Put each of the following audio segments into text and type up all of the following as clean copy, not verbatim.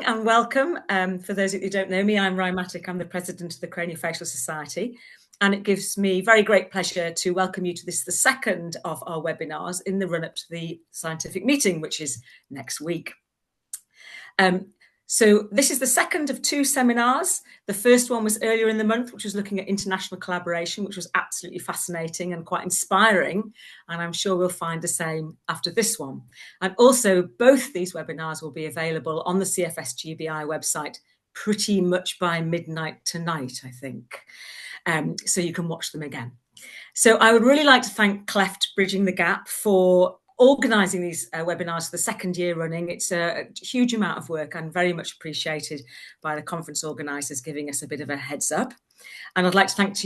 morning and welcome. For those of you who don't know me, I'm Rhymatic. I'm the president of the Craniofacial Society, and it gives me very great pleasure to welcome you to this, the second of our webinars in the run-up to the scientific meeting, which is next week. So this is the second of two seminars. The first one was earlier in the month, which was looking at international collaboration, which was absolutely fascinating and quite inspiring. And I'm sure we'll find the same after this one. And also both these webinars will be available on the CFS-GBI website pretty much by midnight tonight, I think. So you can watch them again. So I would really like to thank Cleft Bridging the Gap for organising these webinars for the second year running. It's a huge amount of work and very much appreciated by the conference organisers giving us a bit of a heads up. And I'd like to thank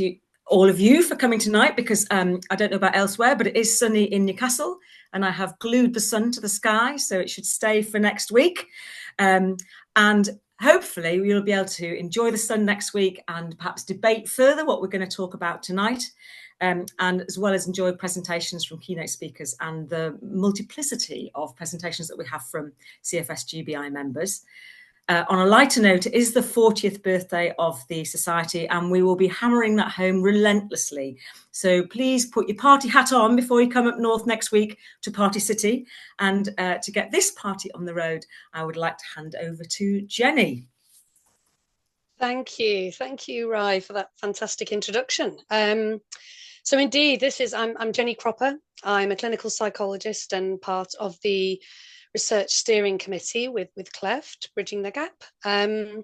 all of you for coming tonight, because I don't know about elsewhere, but it is sunny in Newcastle and I have glued the sun to the sky, so it should stay for next week. And hopefully we'll be able to enjoy the sun next week and perhaps debate further what we're going to talk about tonight. And as well as enjoy presentations from keynote speakers and the multiplicity of presentations that we have from CFS-GBI members. On a lighter note, it is the 40th birthday of the Society, and we will be hammering that home relentlessly. So please put your party hat on before you come up north next week to Party City. And to get this party on the road, I would like to hand over to Jenny. Thank you, Rai, for that fantastic introduction. So indeed, I'm Jenny Cropper. I'm a clinical psychologist and part of the research steering committee with Cleft, Bridging the Gap. And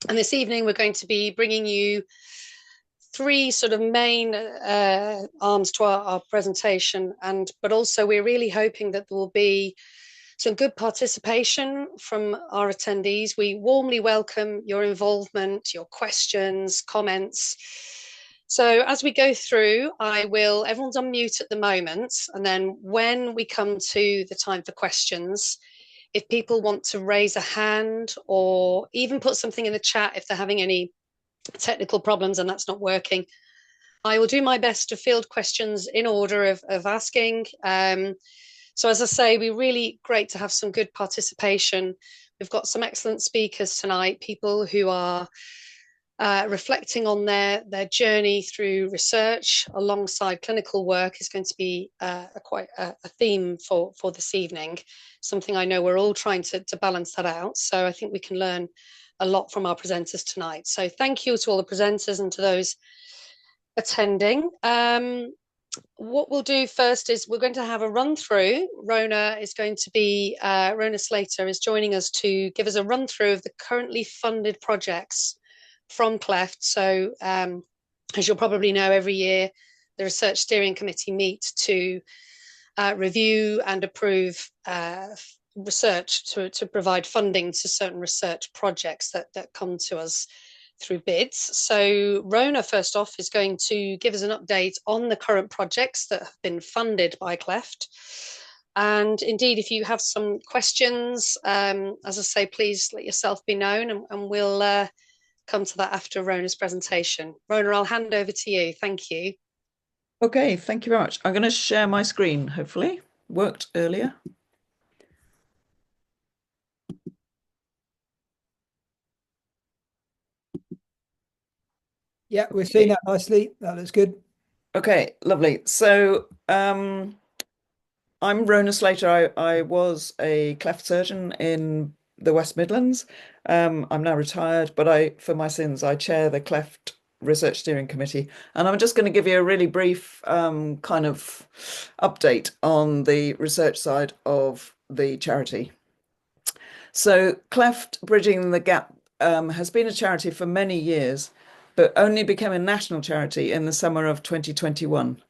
this evening, we're going to be bringing you three sort of main arms to our presentation. But also, we're really hoping that there will be some good participation from our attendees. We warmly welcome your involvement, your questions, comments. So as we go through, everyone's on mute at the moment. And then when we come to the time for questions, if people want to raise a hand or even put something in the chat if they're having any technical problems and that's not working, I will do my best to field questions in order of asking. So as I say, we're really great to have some good participation. We've got some excellent speakers tonight, people who are reflecting on their journey through research alongside clinical work is going to be quite a theme for this evening, something I know we're all trying to balance that out. So I think we can learn a lot from our presenters tonight. So thank you to all the presenters and to those attending. What we'll do first is we're going to have a run through. Rona Slater is joining us to give us a run through of the currently funded projects from Cleft. So as you'll probably know, every year the Research Steering Committee meet to review and approve research to provide funding to certain research projects that come to us through bids. So Rona, first off, is going to give us an update on the current projects that have been funded by Cleft. And indeed, if you have some questions, as I say, please let yourself be known, and we'll come to that after Rona's presentation. Rona, I'll hand over to you. Thank you. Okay, thank you very much. I'm going to share my screen, hopefully. Worked earlier. Yeah, we're seeing that nicely. That looks good. Okay, lovely. So I'm Rona Slater. I was a cleft surgeon in the West Midlands. I'm now retired, but for my sins, I chair the Cleft Research Steering Committee. And I'm just going to give you a really brief kind of update on the research side of the charity. So Cleft Bridging the Gap has been a charity for many years, but only became a national charity in the summer of 2021.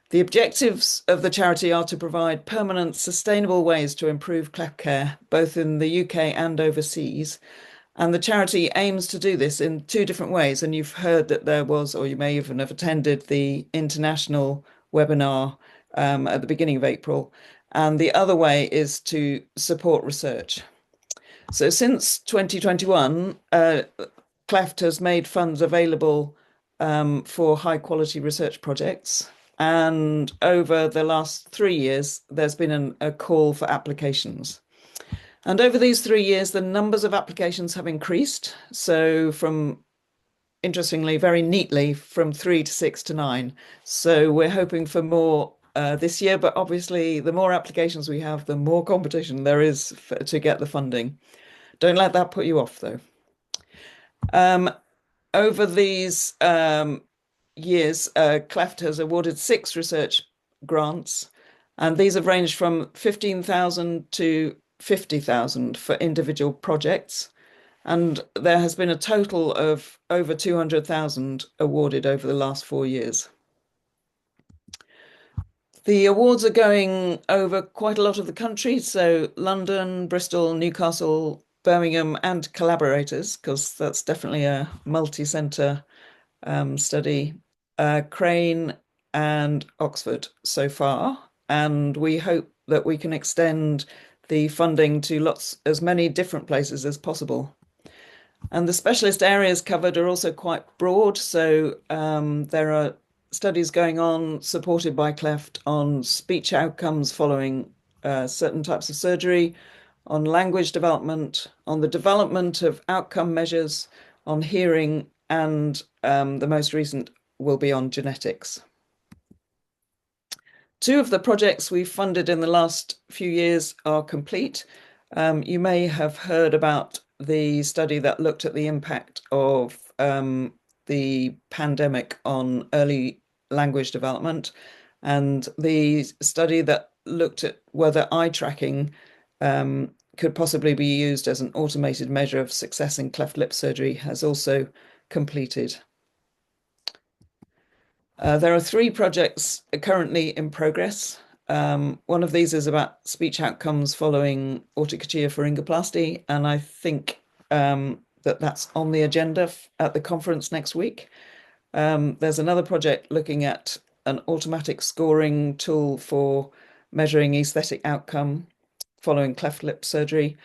The objectives of the charity are to provide permanent, sustainable ways to improve cleft care, both in the UK and overseas. And the charity aims to do this in two different ways. And you've heard that there was, or you may even have attended the international webinar at the beginning of April. And the other way is to support research. So since 2021, Cleft has made funds available for high quality research projects. And over the last 3 years, there's been a call for applications. And over these 3 years, the numbers of applications have increased. So interestingly, very neatly, from 3 to 6 to 9. So we're hoping for more this year, but obviously the more applications we have, the more competition there is to get the funding. Don't let that put you off, though. Over these years, Cleft has awarded 6 research grants, and these have ranged from 15,000 to 50,000 for individual projects. And there has been a total of over 200,000 awarded over the last 4 years. The awards are going over quite a lot of the country, so London, Bristol, Newcastle, Birmingham, and collaborators, because that's definitely a multi-centre study, Crane and Oxford so far. And we hope that we can extend the funding to as many different places as possible. And the specialist areas covered are also quite broad. So there are studies going on supported by Cleft on speech outcomes following certain types of surgery, on language development, on the development of outcome measures, on hearing, and the most recent will be on genetics. 2 of the projects we've funded in the last few years are complete. You may have heard about the study that looked at the impact of the pandemic on early language development, and the study that looked at whether eye tracking could possibly be used as an automated measure of success in cleft lip surgery has also completed. There are 3 projects currently in progress. One of these is about speech outcomes following autocachea pharyngoplasty, and I think that's on the agenda at the conference next week. There's another project looking at an automatic scoring tool for measuring aesthetic outcome following cleft lip surgery,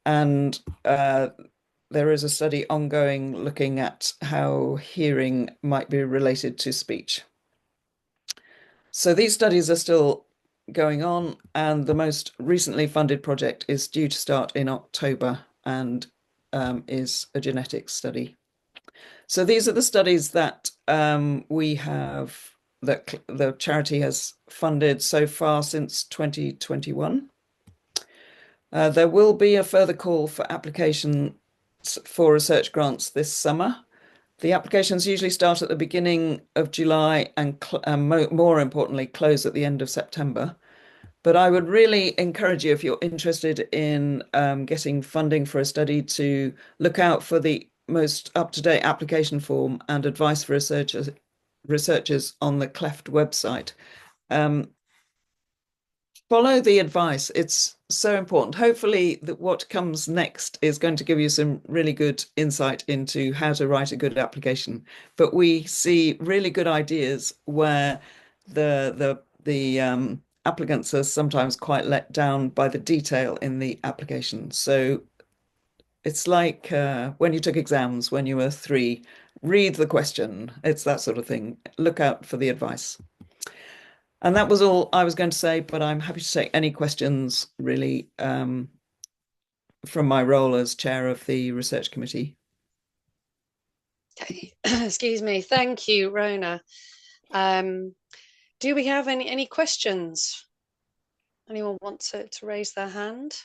and there is a study ongoing looking at how hearing might be related to speech. So these studies are still going on, and the most recently funded project is due to start in October and is a genetics study. So these are the studies that we have, that the charity has funded so far since 2021. There will be a further call for application for research grants this summer. The applications usually start at the beginning of July and more importantly, close at the end of September. But I would really encourage you, if you're interested in getting funding for a study, to look out for the most up-to-date application form and advice for researchers on the Cleft website. Follow the advice. It's so important. Hopefully that what comes next is going to give you some really good insight into how to write a good application. But we see really good ideas where the applicants are sometimes quite let down by the detail in the application. So it's like when you took exams when you were 3, read the question. It's that sort of thing. Look out for the advice. And that was all I was going to say, but I'm happy to take any questions, really, from my role as chair of the research committee. Okay, excuse me. Thank you, Rona. Do we have any questions? Anyone want to raise their hand?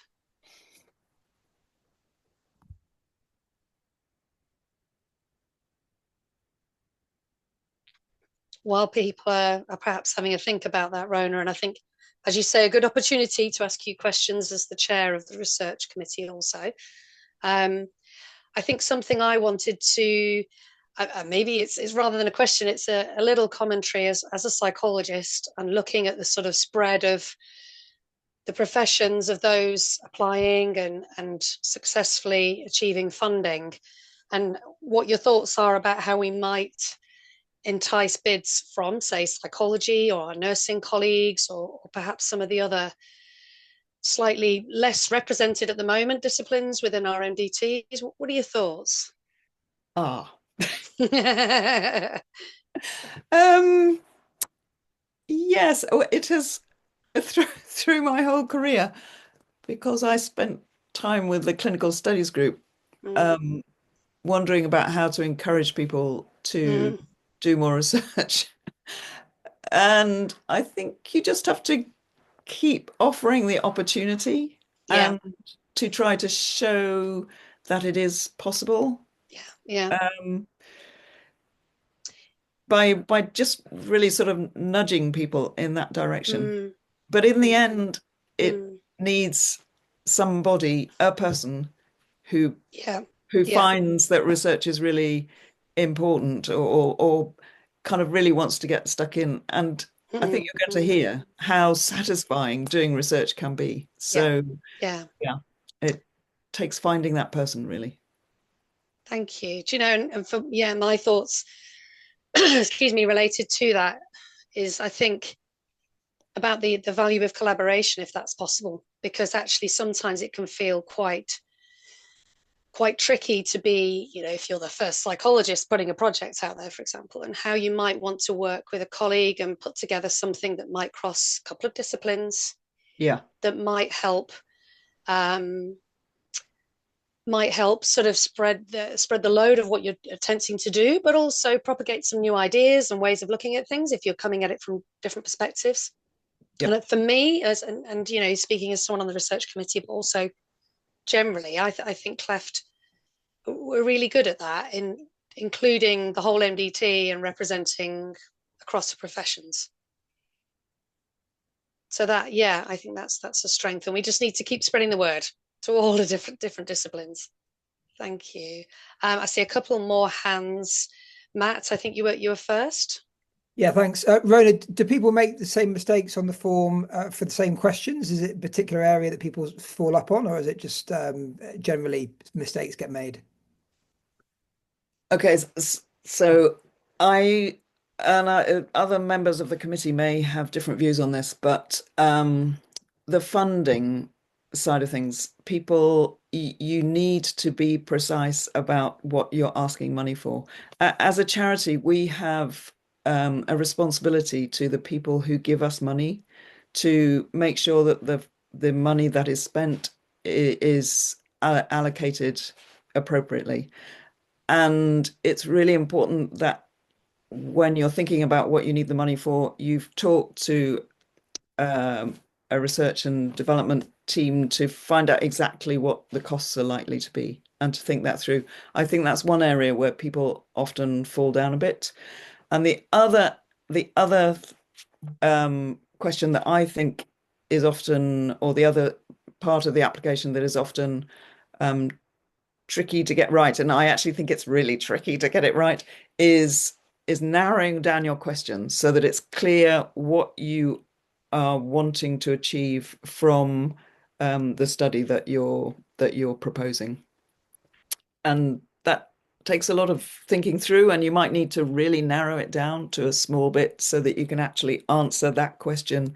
While people are perhaps having a think about that, Rona, and I think, as you say, a good opportunity to ask you questions as the chair of the research committee also. I think something I wanted to, maybe it's rather than a question, it's a little commentary as a psychologist and looking at the sort of spread of the professions of those applying and successfully achieving funding, and what your thoughts are about how we might entice bids from, say, psychology or our nursing colleagues, or perhaps some of the other slightly less represented at the moment disciplines within our MDTs. What are your thoughts? Yes, it has through my whole career, because I spent time with the clinical studies group, wondering about how to encourage people to do more research. And I think you just have to keep offering the opportunity Yeah. and to try to show that it is possible. Yeah. By just really sort of nudging people in that direction. But in the end, it needs somebody, a person who finds that research is really important or kind of really wants to get stuck in. And I think you're going to hear how satisfying doing research can be. So yeah, it takes finding that person really. Thank you. Do you know, and for my thoughts, excuse me, related to that is I think about the value of collaboration if that's possible, because actually sometimes it can feel quite tricky to be, if you're the first psychologist putting a project out there, for example, and how you might want to work with a colleague and put together something that might cross a couple of disciplines, that might help sort of spread the load of what you're attempting to do, but also propagate some new ideas and ways of looking at things if you're coming at it from different perspectives. And for me, and speaking as someone on the research committee, but also generally, I think cleft we're really good at that, in including the whole MDT and representing across the professions. So that, I think that's a strength, and we just need to keep spreading the word to all the different disciplines. Thank you. I see a couple more hands. Matt, I think you were first. Yeah, thanks. Rona, do people make the same mistakes on the form for the same questions? Is it a particular area that people fall up on, or is it just generally mistakes get made? Okay, so I and other members of the committee may have different views on this, but the funding side of things, you need to be precise about what you're asking money for. As a charity, we have a responsibility to the people who give us money to make sure that the money that is spent is allocated appropriately. And it's really important that when you're thinking about what you need the money for, you've talked to a research and development team to find out exactly what the costs are likely to be and to think that through. I think that's one area where people often fall down a bit. And the other question that I think is often, or the other part of the application that is often tricky to get right, and I actually think it's really tricky to get it right, is narrowing down your questions so that it's clear what you are wanting to achieve from the study that you're proposing. And that takes a lot of thinking through, and you might need to really narrow it down to a small bit so that you can actually answer that question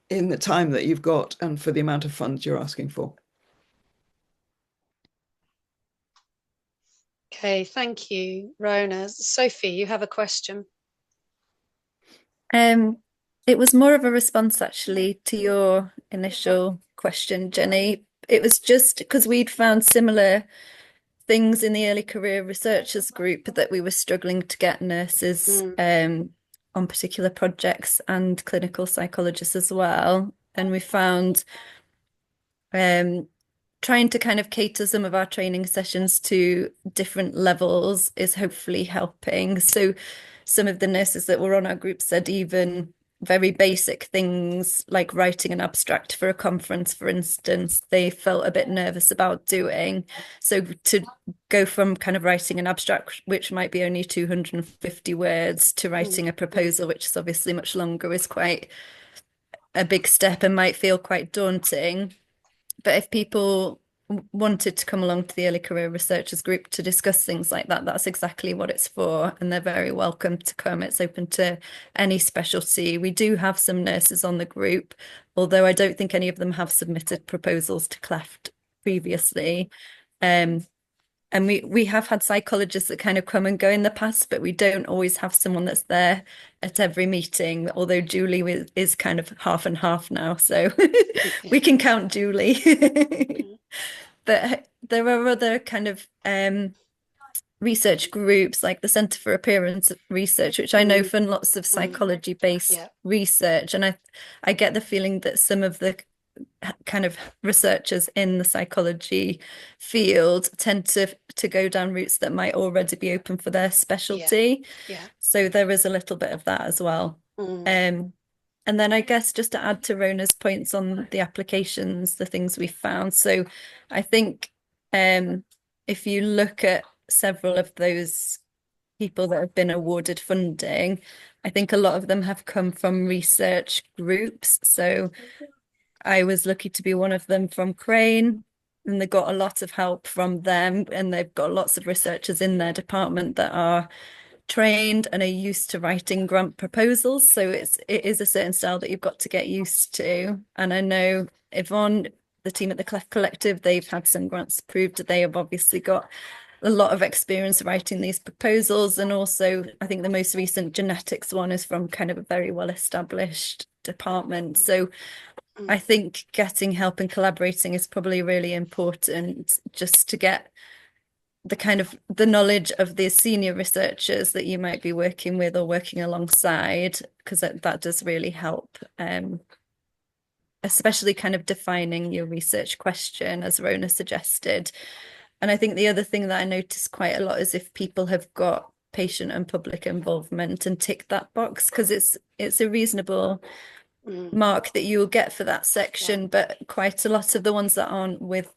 in the time that you've got and for the amount of funds you're asking for. Okay, thank you, Rona. Sophie, you have a question. It was more of a response actually to your initial question, Jenny. It was just because we'd found similar things in the early career researchers group that we were struggling to get nurses on particular projects and clinical psychologists as well. And we found trying to kind of cater some of our training sessions to different levels is hopefully helping. So some of the nurses that were on our group said even very basic things like writing an abstract for a conference, for instance, they felt a bit nervous about doing. So to go from kind of writing an abstract, which might be only 250 words, to writing a proposal, which is obviously much longer, is quite a big step and might feel quite daunting. But if people wanted to come along to the early career researchers group to discuss things like that, that's exactly what it's for, and they're very welcome to come. It's open to any specialty. We do have some nurses on the group, although I don't think any of them have submitted proposals to cleft previously. And we have had psychologists that kind of come and go in the past, but we don't always have someone that's there at every meeting, although Julie is kind of half and half now, so we can count Julie. But there are other kind of research groups like the Centre for Appearance Research, which I know fund lots of psychology-based research, and I get the feeling that some of the kind of researchers in the psychology field tend to go down routes that might already be open for their specialty. So there is a little bit of that as well. And then I guess just to add to Rona's points on the applications, the things we found. So I think if you look at several of those people that have been awarded funding, I think a lot of them have come from research groups. So I was lucky to be one of them from Crane, and they got a lot of help from them, and they've got lots of researchers in their department that are trained and are used to writing grant proposals. So it is a certain style that you've got to get used to. And I know Yvonne, the team at the Cleft Collective, they've had some grants approved. They have obviously got a lot of experience writing these proposals. And also, I think the most recent genetics one is from kind of a very well-established department. So I think getting help and collaborating is probably really important, just to get the kind of the knowledge of the senior researchers that you might be working with or working alongside, because that does really help, especially kind of defining your research question, as Rona suggested. And I think the other thing that I notice quite a lot is if people have got patient and public involvement and tick that box, because it's a reasonable mark that you will get for that section, but quite a lot of the ones that aren't with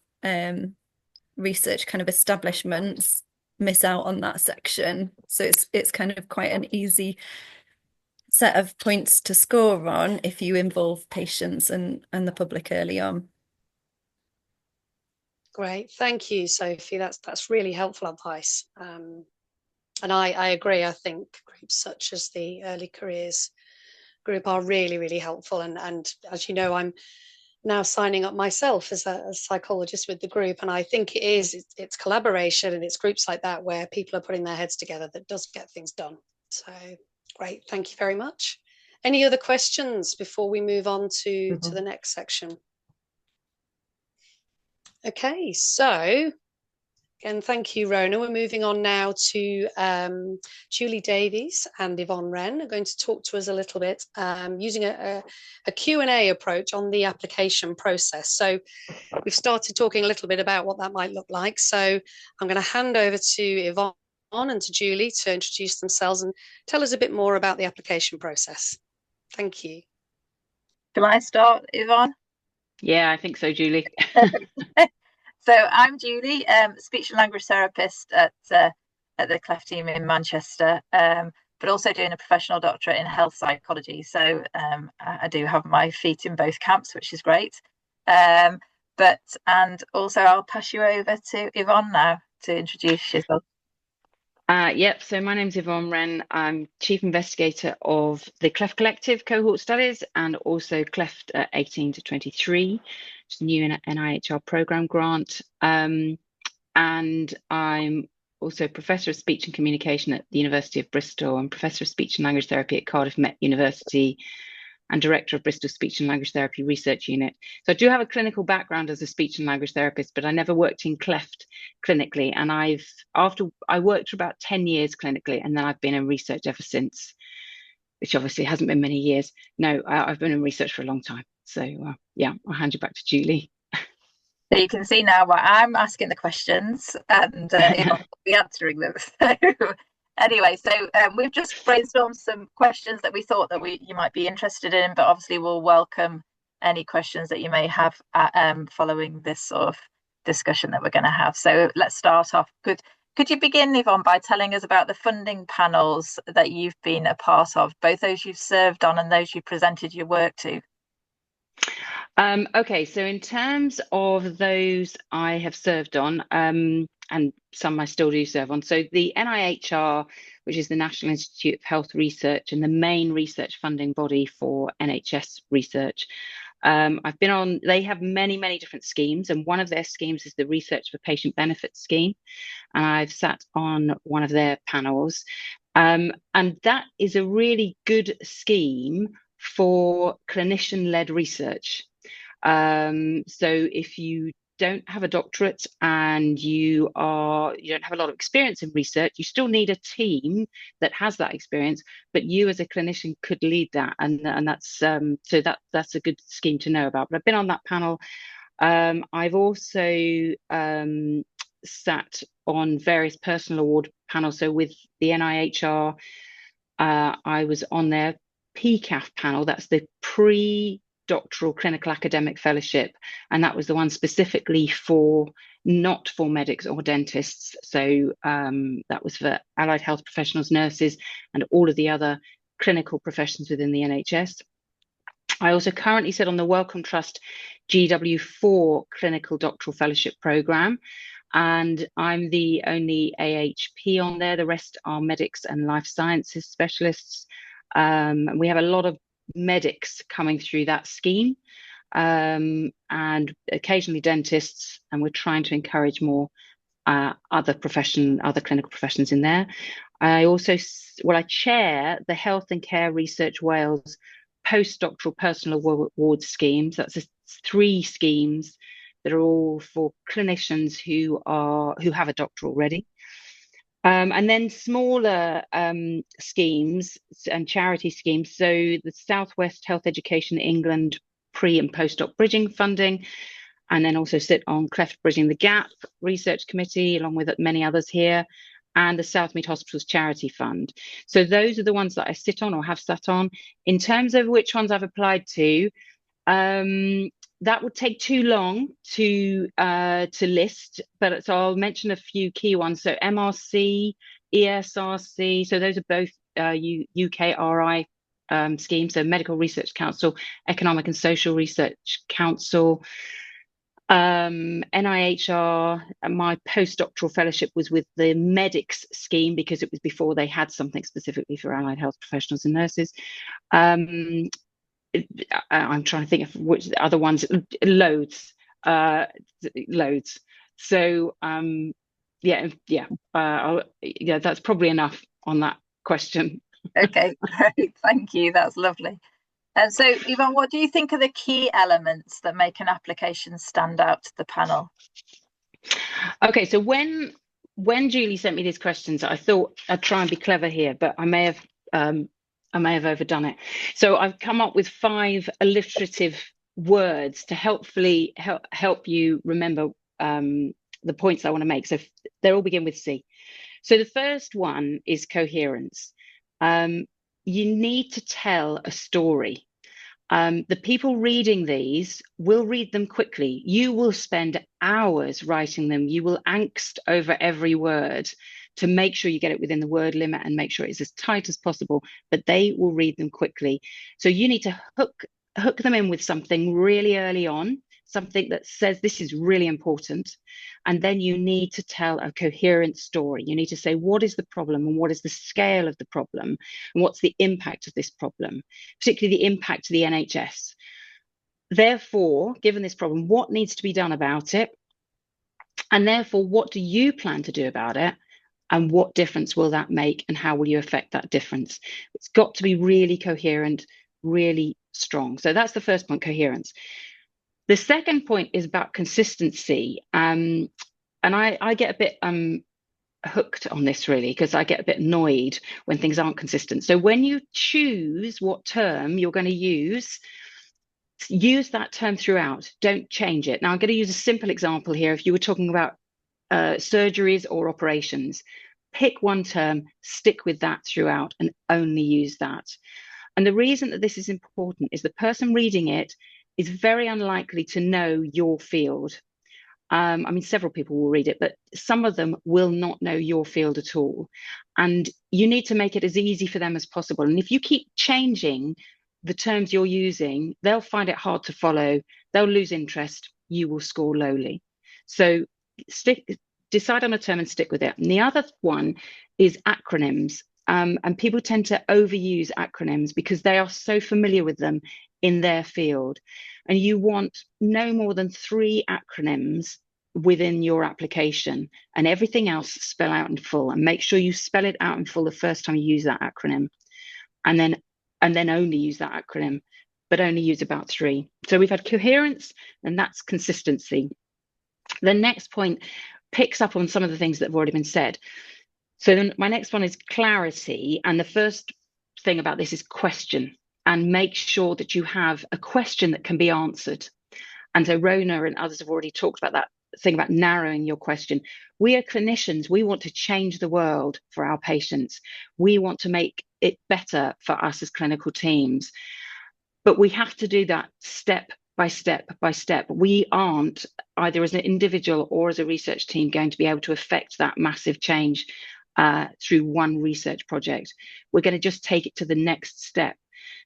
research kind of establishments miss out on that section. So it's kind of quite an easy set of points to score on if you involve patients and the public early on. Great, thank you, Sophie. That's really helpful advice. And I agree. I think groups such as the Early Careers group are really, really helpful. And as you know, I'm now signing up myself as a psychologist with the group. And I think it's collaboration, and it's groups like that where people are putting their heads together that does get things done. So great, thank you very much. Any other questions before we move on to the next section? Okay, so again, thank you, Rona. We're moving on now to Julie Davies and Yvonne Wren are going to talk to us a little bit using a Q&A approach on the application process. So we've started talking a little bit about what that might look like. So I'm going to hand over to Yvonne and to Julie to introduce themselves and tell us a bit more about the application process. Thank you. Shall I start, Yvonne? Yeah, I think so, Julie. So I'm Julie, speech and language therapist at the Cleft team in Manchester, but also doing a professional doctorate in health psychology. So I do have my feet in both camps, which is great. And also I'll pass you over to Yvonne now to introduce yourself. Yep, so my name's Yvonne Wren. I'm Chief Investigator of the Cleft Collective cohort studies and also Cleft 18 to 23, which is a new NIHR programme grant. And I'm also Professor of Speech and Communication at the University of Bristol and Professor of Speech and Language Therapy at Cardiff Met University and Director of Bristol Speech and Language Therapy Research Unit. So I do have a clinical background as a speech and language therapist, but I never worked in cleft clinically. And I worked for about 10 years clinically, and then I've been in research ever since, which obviously hasn't been many years. No, I've been in research for a long time. So yeah, I'll hand you back to Julie. So you can see now why I'm asking the questions and I'll be answering them. So anyway, so we've just brainstormed some questions that we thought that you might be interested in, but obviously we'll welcome any questions that you may have following this sort of discussion that we're going to have. So let's start off. Could you begin, Yvonne, by telling us about the funding panels that you've been a part of, both those you've served on and those you presented your work to? Okay, so in terms of those I have served on, and some I still do serve on. So the NIHR, which is the National Institute of Health Research and the main research funding body for NHS research. I've been on, they have many, many different schemes, and one of their schemes is the Research for Patient Benefits scheme. And I've sat on one of their panels. And that is a really good scheme for clinician-led research. So if you don't have a doctorate and you don't have a lot of experience in research, you still need a team that has that experience, but you as a clinician could lead that, and that's so that's a good scheme to know about. But I've been on that panel. I've also sat on various personal award panels. So with the NIHR, I was on their PCAF panel. That's the pre-doctoral clinical academic fellowship, and that was the one specifically not for medics or dentists. So that was for allied health professionals, nurses, and all of the other clinical professions within the NHS. I also currently sit on the Wellcome Trust GW4 Clinical Doctoral Fellowship Programme, and I'm the only AHP on there. The rest are medics and life sciences specialists. We have a lot of medics coming through that scheme, and occasionally dentists, and we're trying to encourage more other clinical professions in there. I also, I chair the Health and Care Research Wales postdoctoral personal award schemes. That's 3 schemes that are all for clinicians who have a doctor already. And then smaller schemes and charity schemes. So the Southwest Health Education England pre and postdoc bridging funding, and then also sit on Cleft Bridging the Gap Research Committee, along with many others here, and the Southmead Hospitals Charity Fund. So those are the ones that I sit on or have sat on. In terms of which ones I've applied to, that would take too long to list, but so I'll mention a few key ones. So MRC, ESRC, so those are both UKRI schemes, so Medical Research Council, Economic and Social Research Council. NIHR, my postdoctoral fellowship was with the medics scheme because it was before they had something specifically for allied health professionals and nurses. I'm trying to think of which other ones. Loads. So that's probably enough on that question. Okay, great, thank you. That's lovely. And so, Yvonne, what do you think are the key elements that make an application stand out to the panel? Okay, so when Julie sent me these questions, I thought I'd try and be clever here, but I may have overdone it. So I've come up with 5 alliterative words to helpfully help you remember the points I want to make. So they all begin with C. So the first one is coherence. You need to tell a story. The people reading these will read them quickly. You will spend hours writing them. You will angst over every word to make sure you get it within the word limit and make sure it's as tight as possible, but they will read them quickly. So you need to hook them in with something really early on, something that says this is really important. And then you need to tell a coherent story. You need to say, what is the problem and what is the scale of the problem and what's the impact of this problem, particularly the impact to the NHS. Therefore, given this problem, what needs to be done about it? And therefore, what do you plan to do about it? And what difference will that make? And how will you affect that difference? It's got to be really coherent, really strong. So that's the first point, coherence. The second point is about consistency. And I get a bit hooked on this, really, because I get a bit annoyed when things aren't consistent. So when you choose what term you're going to use that term throughout. Don't change it. Now, I'm going to use a simple example here. If you were talking about surgeries or operations, pick one term, stick with that throughout, and only use that. And the reason that this is important is the person reading it is very unlikely to know your field. I mean, several people will read it, but some of them will not know your field at all. And you need to make it as easy for them as possible. And if you keep changing the terms you're using, they'll find it hard to follow. They'll lose interest. You will score lowly. So decide on a term and stick with it. And the other one is acronyms. And people tend to overuse acronyms because they are so familiar with them in their field. And you want no more than 3 acronyms within your application, and everything else spell out in full. And make sure you spell it out in full the first time you use that acronym, and then only use that acronym, but only use about 3. So we've had coherence, and that's consistency. The next point picks up on some of the things that have already been said. So then my next one is clarity. And the first thing about this is question, and make sure that you have a question that can be answered. And so Rona and others have already talked about that thing about narrowing your question. We are clinicians. We want to change the world for our patients. We want to make it better for us as clinical teams. But we have to do that step by step by step. We aren't, either as an individual or as a research team, going to be able to affect that massive change through one research project. We're going to just take it to the next step.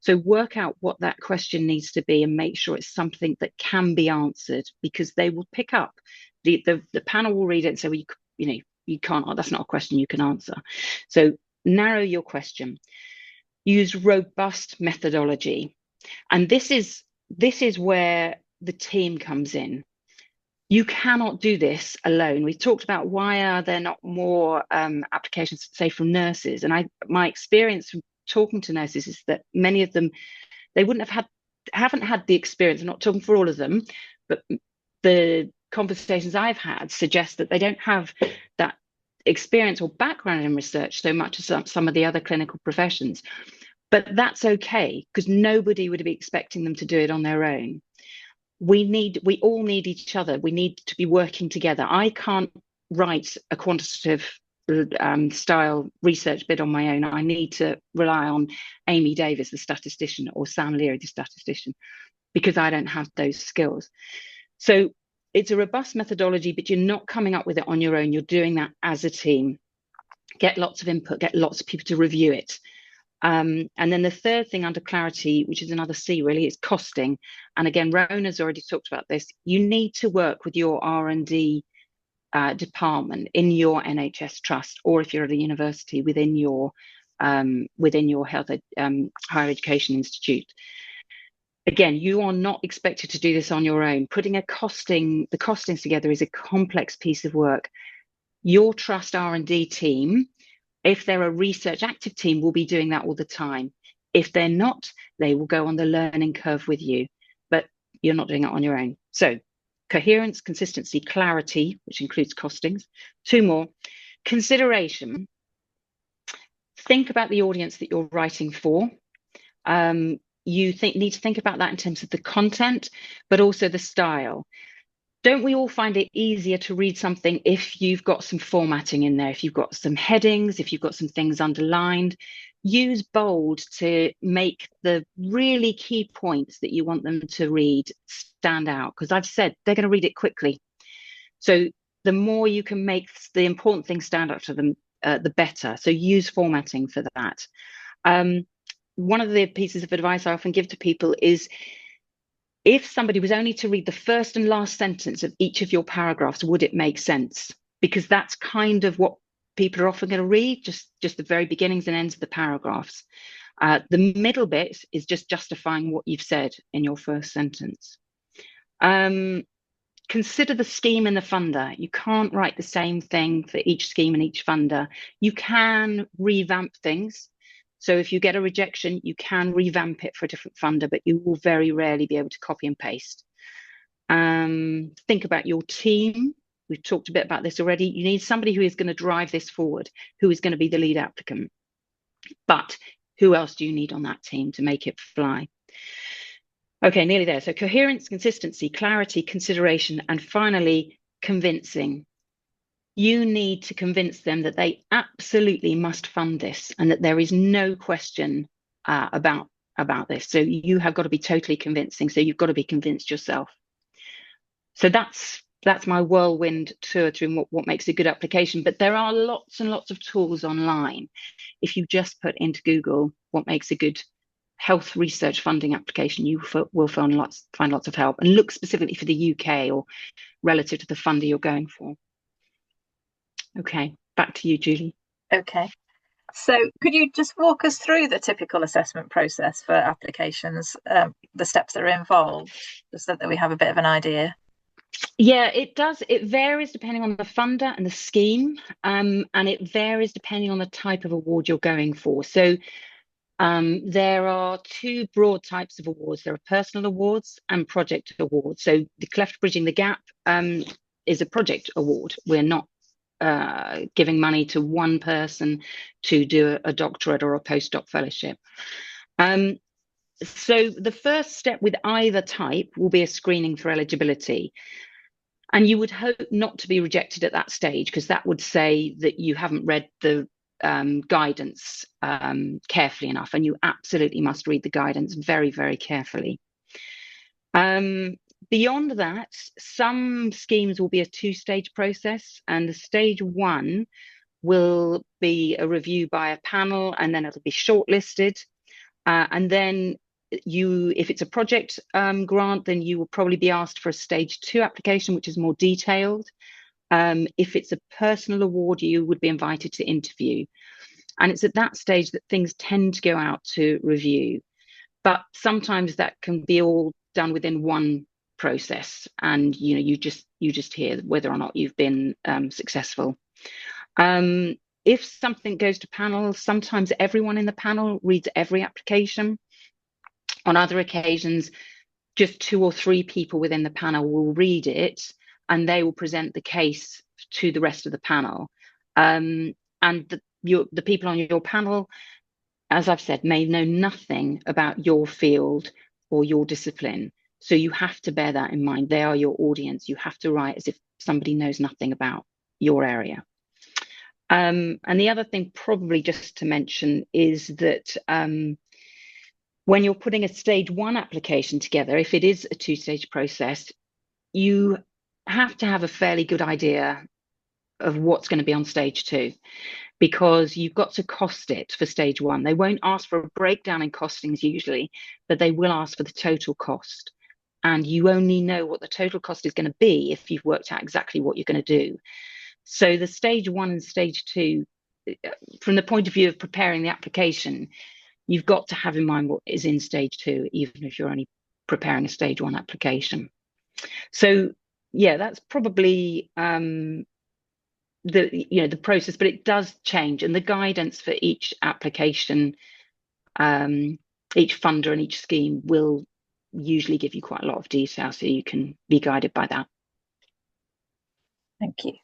So work out what that question needs to be and make sure it's something that can be answered, because they will pick up. The panel will read it and say, well, you can't, that's not a question you can answer. So narrow your question. Use robust methodology. And this is where the team comes in. You cannot do this alone. We've talked about why are there not more applications, say, from nurses. And my experience from talking to nurses is that many of them, they haven't had the experience. I'm not talking for all of them, but the conversations I've had suggest that they don't have that experience or background in research so much as some of the other clinical professions. But that's okay, because nobody would be expecting them to do it on their own. We all need each other. We need to be working together. I can't write a quantitative style research bit on my own. I need to rely on Amy Davis, the statistician, or Sam Leary, the statistician, because I don't have those skills. So it's a robust methodology, but you're not coming up with it on your own. You're doing that as a team. Get lots of input, get lots of people to review it. And then the third thing under clarity, which is another C really, is costing. And again, Rona's already talked about this. You need to work with your R&D department in your NHS trust, or if you're at a university, within your health higher education institute. Again, you are not expected to do this on your own. Putting the costings together is a complex piece of work. Your trust R&D team, if they're a research active team, will be doing that all the time. If they're not, they will go on the learning curve with you, but you're not doing it on your own. So coherence, consistency, clarity, which includes costings. 2 more, consideration. Think about the audience that you're writing for. You need to think about that in terms of the content, but also the style. Don't we all find it easier to read something if you've got some formatting in there, if you've got some headings, if you've got some things underlined? Use bold to make the really key points that you want them to read stand out, because I've said they're going to read it quickly. So the more you can make the important things stand out to them, the better. So use formatting for that. One of the pieces of advice I often give to people is, if somebody was only to read the first and last sentence of each of your paragraphs, would it make sense? Because that's kind of what people are often going to read, just the very beginnings and ends of the paragraphs. The middle bit is just justifying what you've said in your first sentence. Consider the scheme and the funder. You can't write the same thing for each scheme and each funder. You can revamp things. So if you get a rejection, you can revamp it for a different funder, but you will very rarely be able to copy and paste. Think about your team. We've talked a bit about this already. You need somebody who is going to drive this forward, who is going to be the lead applicant. But who else do you need on that team to make it fly? Okay, nearly there. So coherence, consistency, clarity, consideration, and finally, convincing. You need to convince them that they absolutely must fund this and that there is no question about this. So you have got to be totally convincing. So you've got to be convinced yourself. So that's my whirlwind tour through what makes a good application. But there are lots and lots of tools online. If you just put into Google what makes a good health research funding application, you will find lots of help, and look specifically for the UK or relative to the funder you're going for. Okay, back to you, Julie. Okay. So could you just walk us through the typical assessment process for applications, the steps that are involved, just so that we have a bit of an idea? Yeah, it does. It varies depending on the funder and the scheme, and it varies depending on the type of award you're going for. So there are 2 broad types of awards. There are personal awards and project awards. So the cleft bridging the gap is a project award. We're not giving money to one person to do a doctorate or a postdoc fellowship. So the first step with either type will be a screening for eligibility. And you would hope not to be rejected at that stage, because that would say that you haven't read the guidance carefully enough, and you absolutely must read the guidance very, very carefully. Beyond that, some schemes will be a two-stage process, and the stage one will be a review by a panel, and then it'll be shortlisted. And then if it's a project grant, then you will probably be asked for a stage two application, which is more detailed. If it's a personal award, you would be invited to interview. And it's at that stage that things tend to go out to review. But sometimes that can be all done within one process, and you just hear whether or not you've been successful. If something goes to panel, sometimes everyone in the panel reads every application. On other occasions, just 2 or 3 people within the panel will read it, and they will present the case to the rest of the panel. And the people on your panel, as I've said, may know nothing about your field or your discipline. So you have to bear that in mind. They are your audience. You have to write as if somebody knows nothing about your area. And the other thing probably just to mention is that when you're putting a stage one application together, if it is a two-stage process, you have to have a fairly good idea of what's going to be on stage two, because you've got to cost it for stage one. They won't ask for a breakdown in costings usually, but they will ask for the total cost. And you only know what the total cost is going to be if you've worked out exactly what you're going to do. So the stage one and stage two, from the point of view of preparing the application, you've got to have in mind what is in stage two, even if you're only preparing a stage one application. So yeah, that's probably the process, but it does change, and the guidance for each application, each funder and each scheme will usually give you quite a lot of detail, so you can be guided by that. Thank you.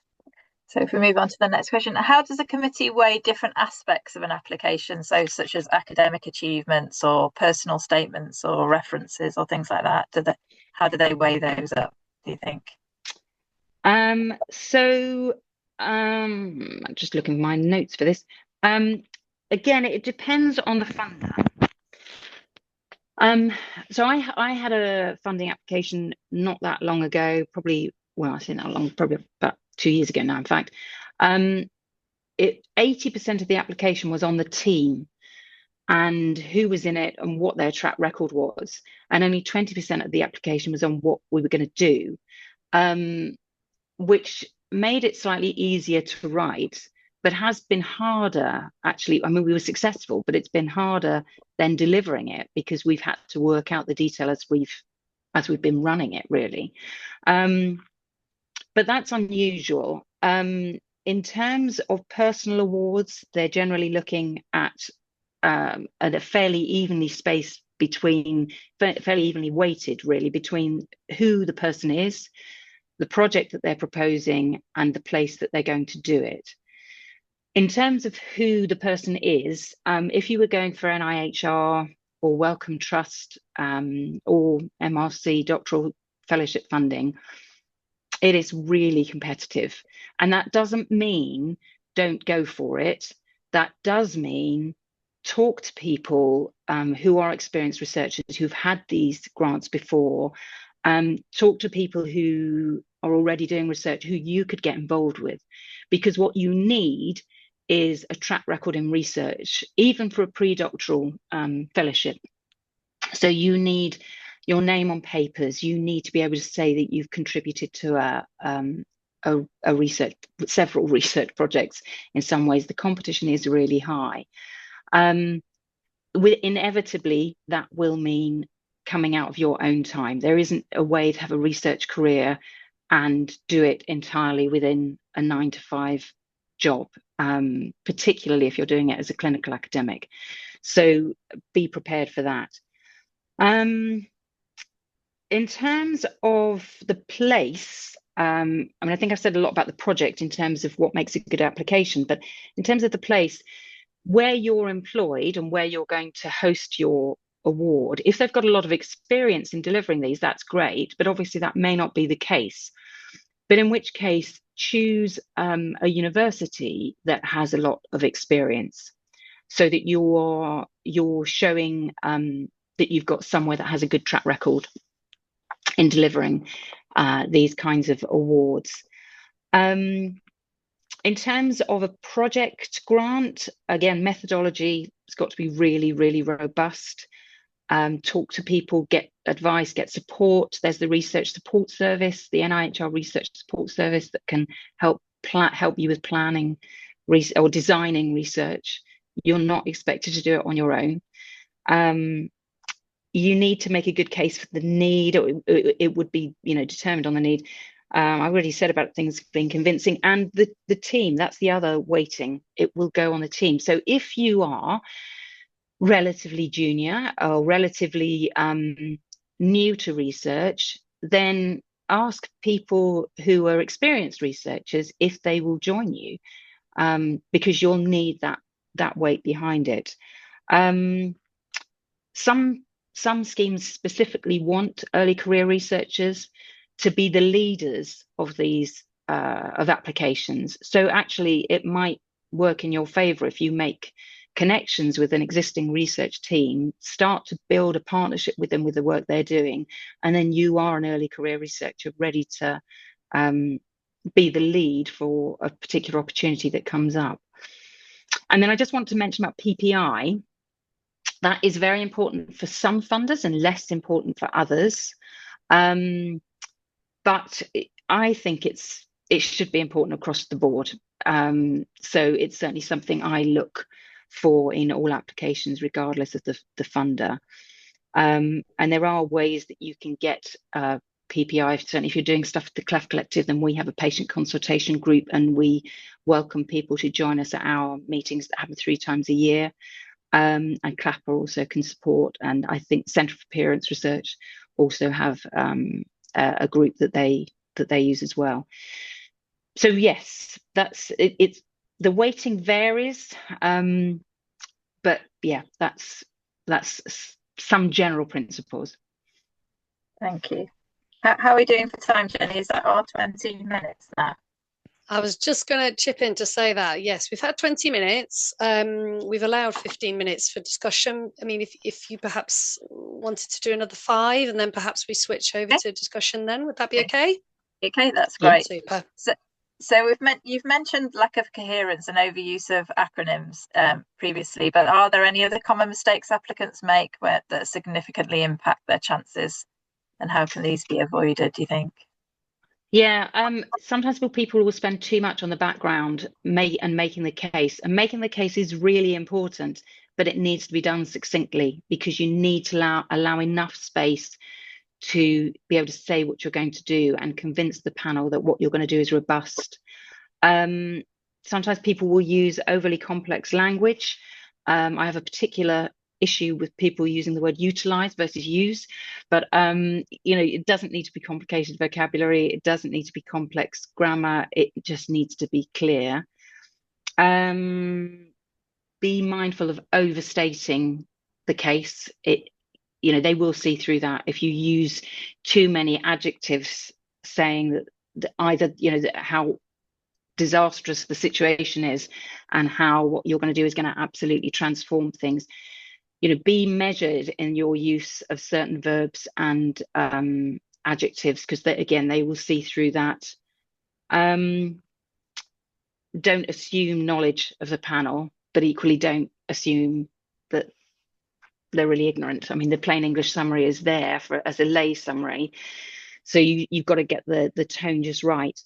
So if we move on to the next question, how does a committee weigh different aspects of an application, so such as academic achievements or personal statements or references or things like that? How do they weigh those up, do you think? I'm just looking at my notes for this. Again, it depends on the funder. So I had a funding application not that long ago, probably, well, I say that long, probably about 2 years ago now, in fact. 80% of the application was on the team and who was in it and what their track record was. And only 20% of the application was on what we were going to do, which made it slightly easier to write, but has been harder, actually. I mean, we were successful, but it's been harder than delivering it, because we've had to work out the detail as we've been running it, really. But that's unusual. In terms of personal awards, they're generally looking at a fairly evenly spaced fairly evenly weighted, really, between who the person is, the project that they're proposing, and the place that they're going to do it. In terms of who the person is, if you were going for NIHR or Wellcome Trust or MRC doctoral fellowship funding, it is really competitive. And that doesn't mean don't go for it. That does mean talk to people who are experienced researchers who've had these grants before. Talk to people who are already doing research who you could get involved with, because what you need is a track record in research, even for a pre-doctoral fellowship. So you need your name on papers. You need to be able to say that you've contributed to several research projects. In some ways, the competition is really high. Inevitably, that will mean coming out of your own time. There isn't a way to have a research career and do it entirely within a 9-to-5 job, particularly if you're doing it as a clinical academic. So be prepared for that. In terms of the place, I mean, I think I've said a lot about the project in terms of what makes a good application, but in terms of the place where you're employed and where you're going to host your award, if they've got a lot of experience in delivering these, that's great, but obviously that may not be the case. But in which case, choose a university that has a lot of experience, so that you're showing that you've got somewhere that has a good track record in delivering these kinds of awards. In terms of a project grant, again, methodology has got to be really, really robust. Talk to people, get advice, get support. There's the research support service, the NIHR research support service, that can help you with planning or designing research. You're not expected to do it on your own. You need to make a good case for the need, or it would be, determined on the need. I already said about things being convincing, and the team, that's the other weighting. It will go on the team. So if you are relatively junior or relatively new to research, then ask people who are experienced researchers if they will join you, because you'll need that weight behind it. Some schemes specifically want early career researchers to be the leaders of these of applications. So actually it might work in your favor if you make connections with an existing research team, start to build a partnership with them with the work they're doing, and then you are an early career researcher ready to be the lead for a particular opportunity that comes up. And then I just want to mention about PPI. That is very important for some funders and less important for others. But I think it should be important across the board. So it's certainly something I look for in all applications, regardless of the funder. And there are ways that you can get PPI. Certainly if you're doing stuff at the Cleft Collective, then we have a patient consultation group, and we welcome people to join us at our meetings that happen 3 times a year. And Clapper also can support, and I think Centre for Appearance Research also have a group that they use as well. So yes, that's it. It's the weighting varies, but yeah, that's some general principles. Thank you. How are we doing for time, Jenny? Is that our 20 minutes now? I was just going to chip in to say that, yes, we've had 20 minutes. We've allowed 15 minutes for discussion. I mean, if you perhaps wanted to do another 5, and then perhaps we switch over to discussion then, would that be okay? Okay, that's great. Super. So you've mentioned lack of coherence and overuse of acronyms previously, but are there any other common mistakes applicants make that significantly impact their chances, and how can these be avoided, do you think? Yeah, sometimes people will spend too much on the background making the case. And making the case is really important, but it needs to be done succinctly, because you need to allow enough space to be able to say what you're going to do and convince the panel that what you're going to do is robust. Sometimes people will use overly complex language. I have a particular issue with people using the word utilize versus use, but it doesn't need to be complicated vocabulary, it doesn't need to be complex grammar, it just needs to be clear. Be mindful of overstating the case. They will see through that if you use too many adjectives saying that either how disastrous the situation is and how what you're going to do is going to absolutely transform things. Be measured in your use of certain verbs and adjectives, because they will see through that. Don't assume knowledge of the panel, but equally don't assume that they're really ignorant. I mean, the plain English summary is there as a lay summary, so you've got to get the tone just right.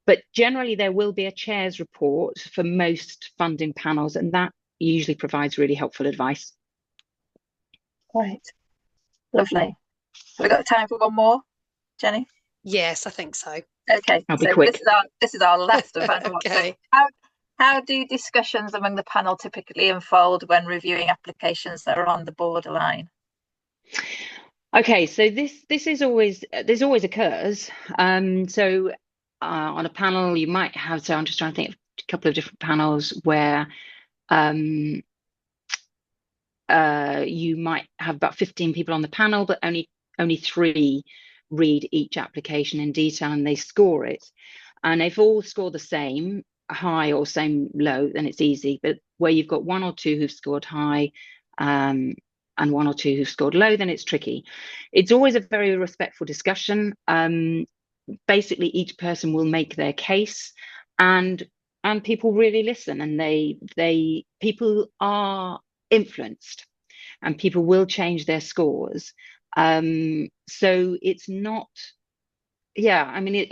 But generally there will be a chair's report for most funding panels, and that usually provides really helpful advice. Great, lovely. Have we got time for one more, Jenny? Yes, I think so. Okay, I'll be quick. This is our last of panel. Okay. So how do discussions among the panel typically unfold when reviewing applications that are on the borderline? Okay, so this always occurs. So on a panel, you might have, so I'm just trying to think of a couple of different panels where you might have about 15 people on the panel, but only 3 read each application in detail and they score it. And if all score the same, high or same low, then it's easy. But where you've got 1 or 2 who've scored high and 1 or 2 who've scored low, then it's tricky. It's always a very respectful discussion. Basically, each person will make their case, and people really listen, and people are influenced, and people will change their scores. So it's not, I mean,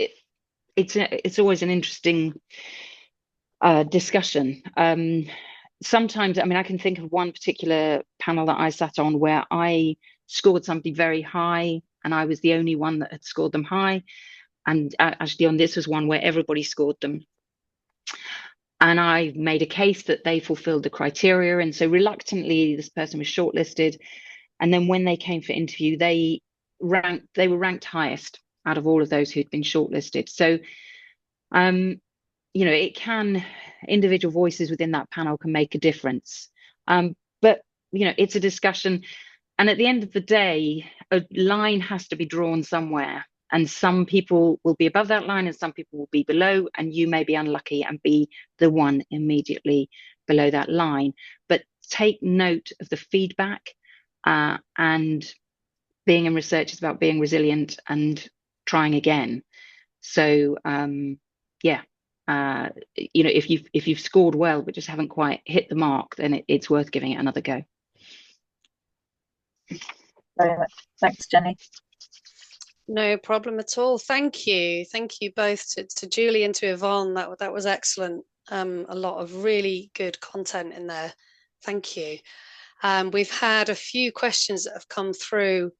it's always an interesting discussion. Sometimes, I mean, I can think of one particular panel that I sat on where I scored somebody very high, and I was the only one that had scored them high. And actually, on this was one where everybody scored them. And I made a case that they fulfilled the criteria. And so reluctantly, this person was shortlisted. And then when they came for interview, they were ranked highest out of all of those who'd been shortlisted. So, individual voices within that panel can make a difference. But, it's a discussion. And at the end of the day, a line has to be drawn somewhere. And some people will be above that line and some people will be below, and you may be unlucky and be the one immediately below that line. But take note of the feedback, and being in research is about being resilient and trying again. So if you've scored well but just haven't quite hit the mark, then it's worth giving it another go. Very much. Thanks, Jenny. No problem at all. Thank you both to Julie and to Yvonne. That was excellent. A lot of really good content in there. Thank you. We've had a few questions that have come through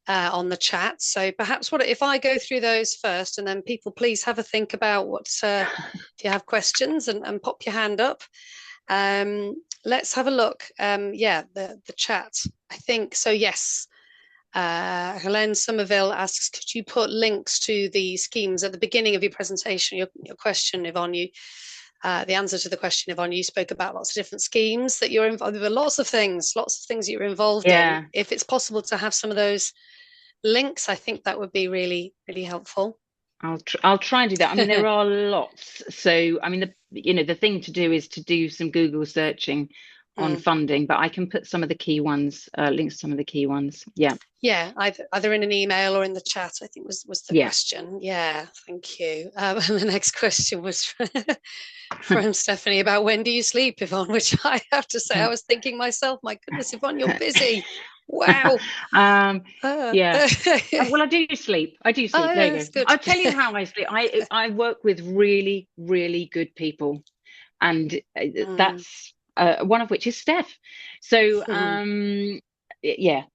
on the chat. So perhaps if I go through those first, and then people please have a think about what if you have questions and pop your hand up. Let's have a look. The chat. I think so. Yes. Helene Somerville asks, could you put links to the schemes at the beginning of your presentation? Your question, Yvonne, the answer to the question, Yvonne, you spoke about lots of different schemes that you're involved with, lots of things you're involved in. If it's possible to have some of those links, I think that would be really, really helpful. I'll try and do that. I mean, there are lots. So, I mean, the thing to do is to do some Google searching on funding, but I can put some of the key ones, links to some of the key ones. Yeah, either in an email or in the chat, I think was the question. Yeah, thank you. And the next question was from Stephanie about when do you sleep, Yvonne, which I have to say I was thinking myself, my goodness, Yvonne, you're busy. Wow. Well, I do sleep. There you go. Good. I'll tell you how I sleep. I work with really, really good people, and that's one of which is Steph. So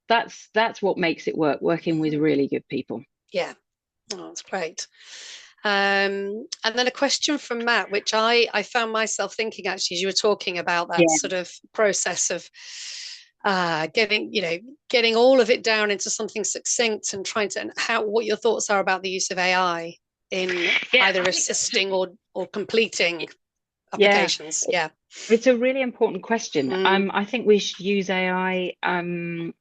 that's what makes it work, working with really good people. Yeah, that's great. And then a question from Matt, which I found myself thinking actually as you were talking about that sort of process of getting all of it down into something succinct, and trying to what your thoughts are about the use of AI in either assisting or completing applications. It's a really important question. I think we should use AI in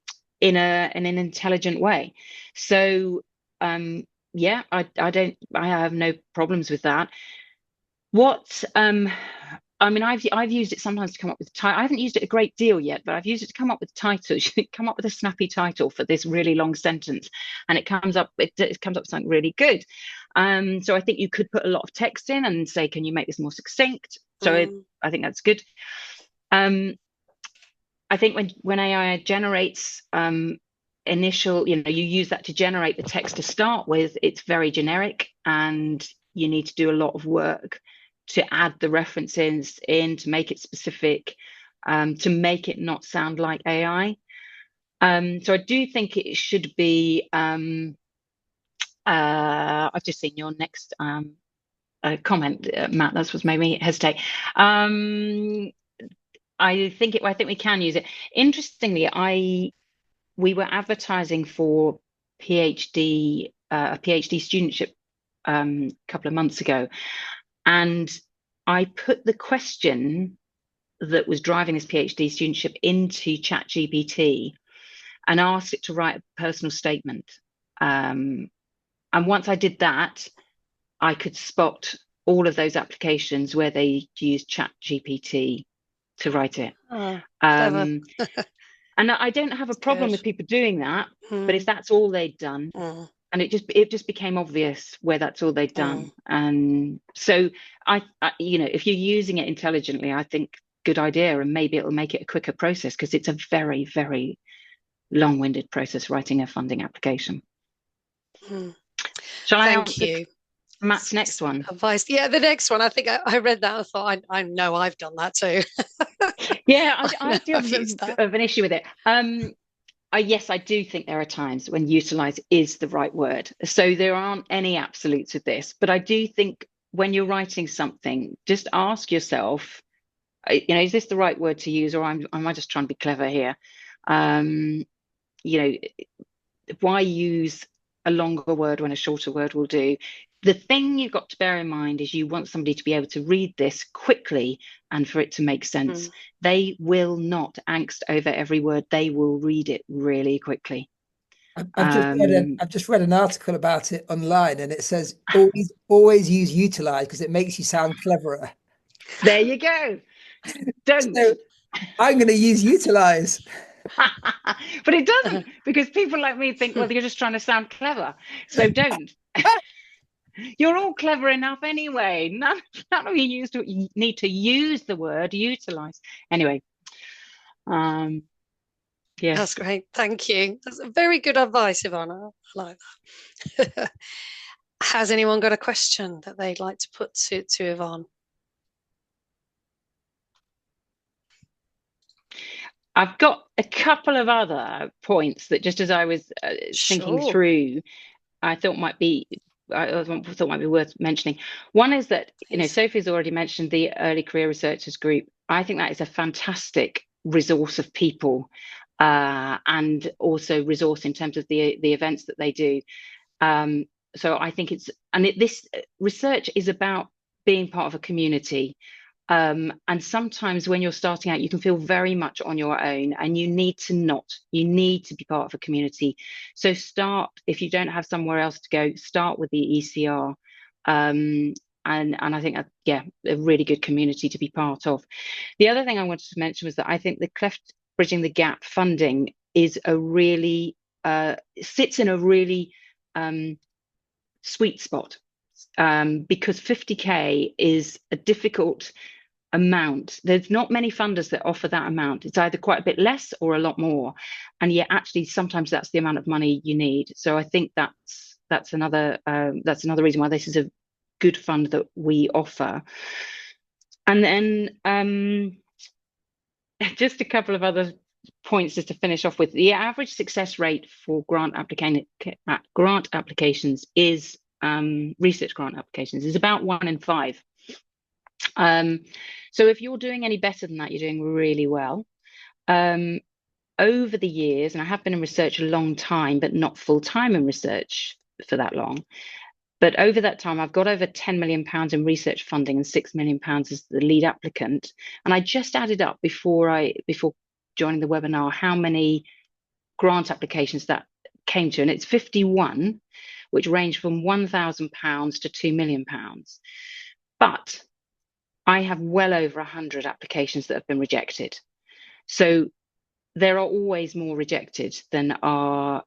an intelligent way. So I have no problems with that. I mean, I've used it sometimes to come up with I haven't used it a great deal yet, but I've used it to come up with titles. Come up with a snappy title for this really long sentence, and it comes up with something really good. So I think you could put a lot of text in and say, can you make this more succinct? So I think that's good. I think when AI generates initial, you use that to generate the text to start with, it's very generic, and you need to do a lot of work to add the references in, to make it specific, to make it not sound like AI. So I do think it should be, I've just seen your next comment, Matt, that's what's made me hesitate. I think we can use it. Interestingly, we were advertising for a PhD studentship a couple of months ago, and I put the question that was driving this PhD studentship into ChatGPT and asked it to write a personal statement. And once I did that, I could spot all of those applications where they used ChatGPT to write it. Oh, clever. And I don't have a problem with people doing that, but if that's all they'd done, and it just became obvious where that's all they'd done. And so I if you're using it intelligently, I think good idea, and maybe it'll make it a quicker process, because it's a very, very long-winded process writing a funding application. Shall I answer Matt's next one? Advice. Yeah, the next one. I think I read that. I thought, I know I've done that too. Yeah, I do have a bit of an issue with it. Yes, I do think there are times when utilize is the right word. So there aren't any absolutes with this, but I do think when you're writing something, just ask yourself, is this the right word to use, or am I just trying to be clever here? Why use a longer word when a shorter word will do? The thing you've got to bear in mind is you want somebody to be able to read this quickly and for it to make sense. They will not angst over every word. They will read it really quickly. I've just read an article about it online, and it says always use utilize, because it makes you sound cleverer. There you go. Don't. So I'm going to use utilize. But it doesn't, because people like me think, well, you're just trying to sound clever. So don't. You're all clever enough anyway. None of you need to use the word utilize. Anyway, yes. That's great. Thank you. That's very good advice, Ivana. I like that. Has anyone got a question that they'd like to put to Yvonne? I've got a couple of other points that, just as I was thinking through, I thought might be worth mentioning. One is that, Sophie's already mentioned the Early Career Researchers Group. I think that is a fantastic resource of people, and also resource in terms of the events that they do. So I think this research is about being part of a community. And sometimes when you're starting out, you can feel very much on your own, and you need to be part of a community. So if you don't have somewhere else to go, start with the ECR. And I think a really good community to be part of. The other thing I wanted to mention was that I think the Cleft Bridging the Gap funding is sits in a really sweet spot, because 50k is a difficult amount. There's not many funders that offer that amount. It's either quite a bit less or a lot more, and yet actually sometimes that's the amount of money you need. So I think that's another reason why this is a good fund that we offer. And then just a couple of other points just to finish off with. The average success rate for grant applications is research grant applications is about 1 in 5. So if you're doing any better than that, you're doing really well. Over the years, and I have been in research a long time, but not full-time in research for that long. But over that time, I've got over £10 million in research funding and £6 million as the lead applicant. And I just added up before joining the webinar how many grant applications that came to, and it's 51, which range from £1,000 to £2 million. But I have well over 100 applications that have been rejected. So there are always more rejected than are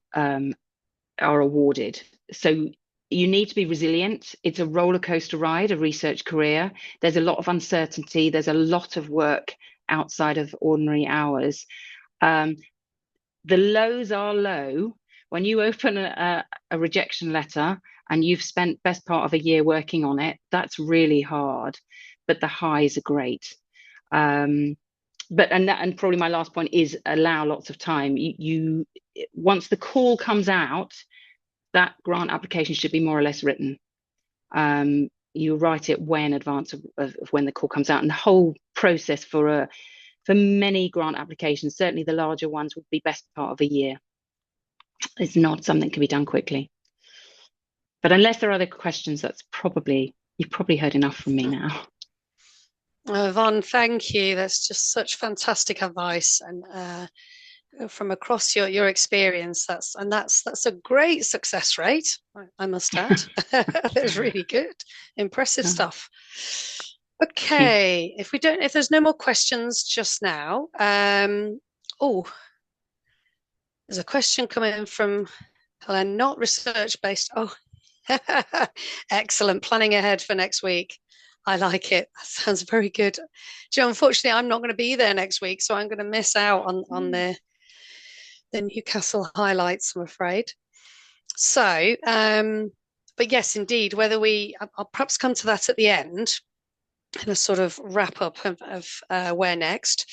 awarded. So you need to be resilient. It's a roller coaster ride, a research career. There's a lot of uncertainty. There's a lot of work outside of ordinary hours. The lows are low. When you open a rejection letter and you've spent best part of a year working on it, that's really hard. But the highs are great. And probably my last point is allow lots of time. You once the call comes out, that grant application should be more or less written. You write it way in advance of when the call comes out, and the whole process for many grant applications, certainly the larger ones, would be best part of a year. It's not something that can be done quickly. But unless there are other questions, you've probably heard enough from me now. Oh, Yvonne, thank you. That's just such fantastic advice, and from across your experience, that's a great success rate, I must add. That's really good, impressive stuff. Okay, if there's no more questions just now, oh, there's a question coming in from Helen, not research based. Oh, excellent, planning ahead for next week. I like it. That sounds very good. Joe, unfortunately, I'm not going to be there next week, so I'm going to miss out on the Newcastle highlights, I'm afraid. So, but yes, indeed, I'll perhaps come to that at the end in a sort of wrap up of where next.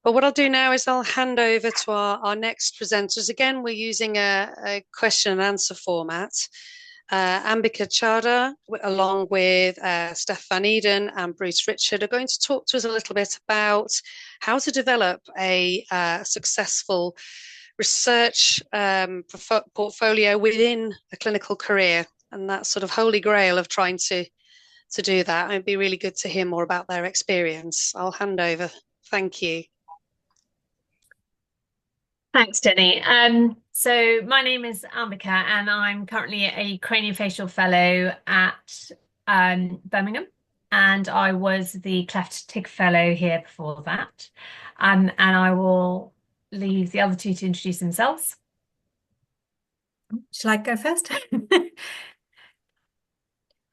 But what I'll do now is I'll hand over to our next presenters. Again, we're using a question and answer format. Ambika Chada, along with Steph Van Eden and Bruce Richard, are going to talk to us a little bit about how to develop a successful research portfolio within a clinical career, and that sort of holy grail of trying to do that. It'd be really good to hear more about their experience. I'll hand over. Thank you. Thanks, Jenny. So my name is Ambika, and I'm currently a craniofacial fellow at Birmingham, and I was the cleft TIG fellow here before that. And I will leave the other two to introduce themselves. Shall I go first?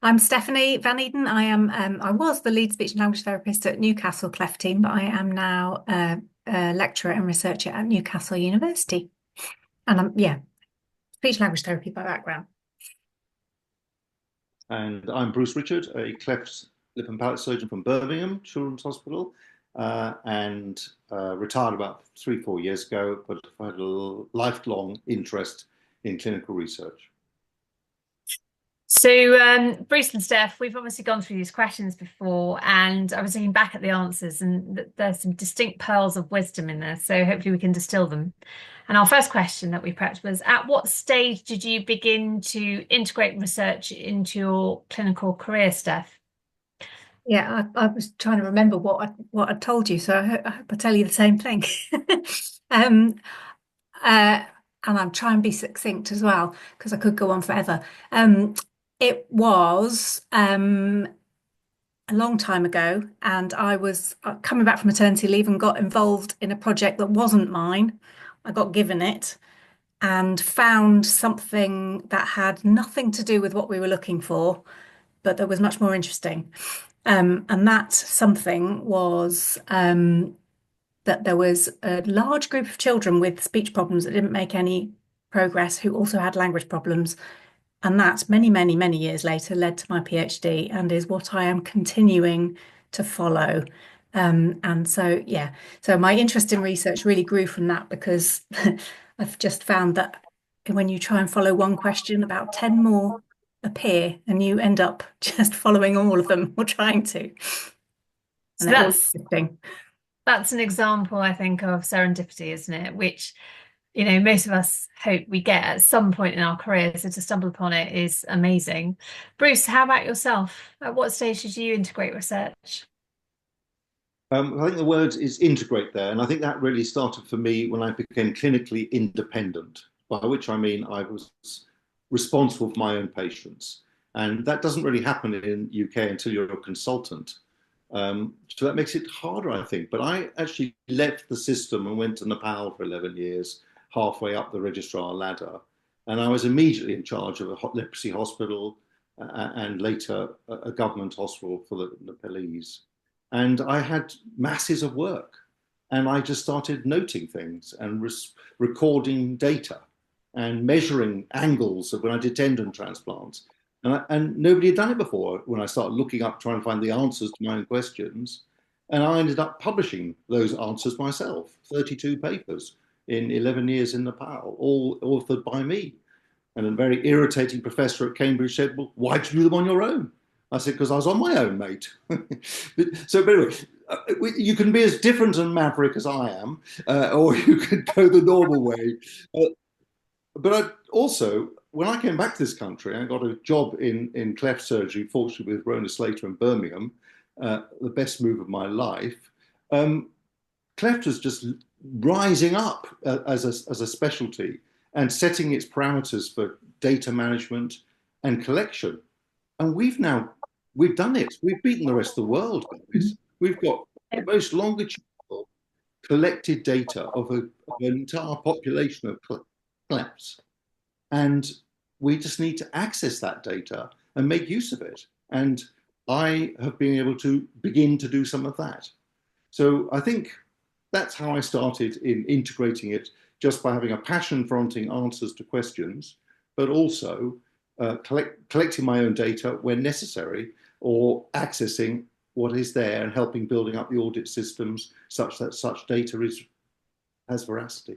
I'm Stephanie Van Eden. I was the lead speech and language therapist at Newcastle Cleft team, but I am now a lecturer and researcher at Newcastle University. And I'm, speech language therapy by background. And I'm Bruce Richard, a cleft lip and palate surgeon from Birmingham Children's Hospital, and retired about 3-4 years ago, but I've had a lifelong interest in clinical research. So Bruce and Steph, we've obviously gone through these questions before, and I was looking back at the answers, and there's some distinct pearls of wisdom in there, so hopefully we can distill them. And our first question that we prepped was, at what stage did you begin to integrate research into your clinical career, Steph? Yeah, I was trying to remember what I told you, so I hope I tell you the same thing. And I'm trying to be succinct as well, because I could go on forever. It was a long time ago, and I was coming back from maternity leave and got involved in a project that wasn't mine. I got given it and found something that had nothing to do with what we were looking for, but that was much more interesting. And that something was that there was a large group of children with speech problems that didn't make any progress who also had language problems. And that many, many, many years later led to my PhD and is what I am continuing to follow. And so, so my interest in research really grew from that, because I've just found that when you try and follow one question, about 10 more appear, and you end up just following all of them or trying to. So that's an example, I think, of serendipity, isn't it? Which, most of us hope we get at some point in our career. So to stumble upon it is amazing. Bruce, how about yourself? At what stage did you integrate research? I think the word is integrate there. And I think that really started for me when I became clinically independent, by which I mean I was responsible for my own patients. And that doesn't really happen in the UK until you're a consultant. So that makes it harder, I think. But I actually left the system and went to Nepal for 11 years, halfway up the registrar ladder. And I was immediately in charge of a leprosy hospital and later a government hospital for the Nepalese. And I had masses of work. And I just started noting things and recording data and measuring angles of when I did tendon transplants. And nobody had done it before when I started looking up, trying to find the answers to my own questions. And I ended up publishing those answers myself, 32 papers in 11 years in Nepal, all authored by me. And a very irritating professor at Cambridge said, well, why'd you do them on your own? I said, because I was on my own, mate. So anyway, you can be as different and maverick as I am, or you could go the normal way. But when I came back to this country, I got a job in cleft surgery, fortunately with Rona Slater in Birmingham, the best move of my life. Cleft was just rising up as a specialty and setting its parameters for data management and collection. And we've done it. We've beaten the rest of the world, guys. We've got the most longitudinal collected data of an entire population of clefts. And we just need to access that data and make use of it. And I have been able to begin to do some of that. So I think that's how I started in integrating it, just by having a passion for wanting answers to questions, but also collecting my own data when necessary, or accessing what is there and helping building up the audit systems such that such data has veracity.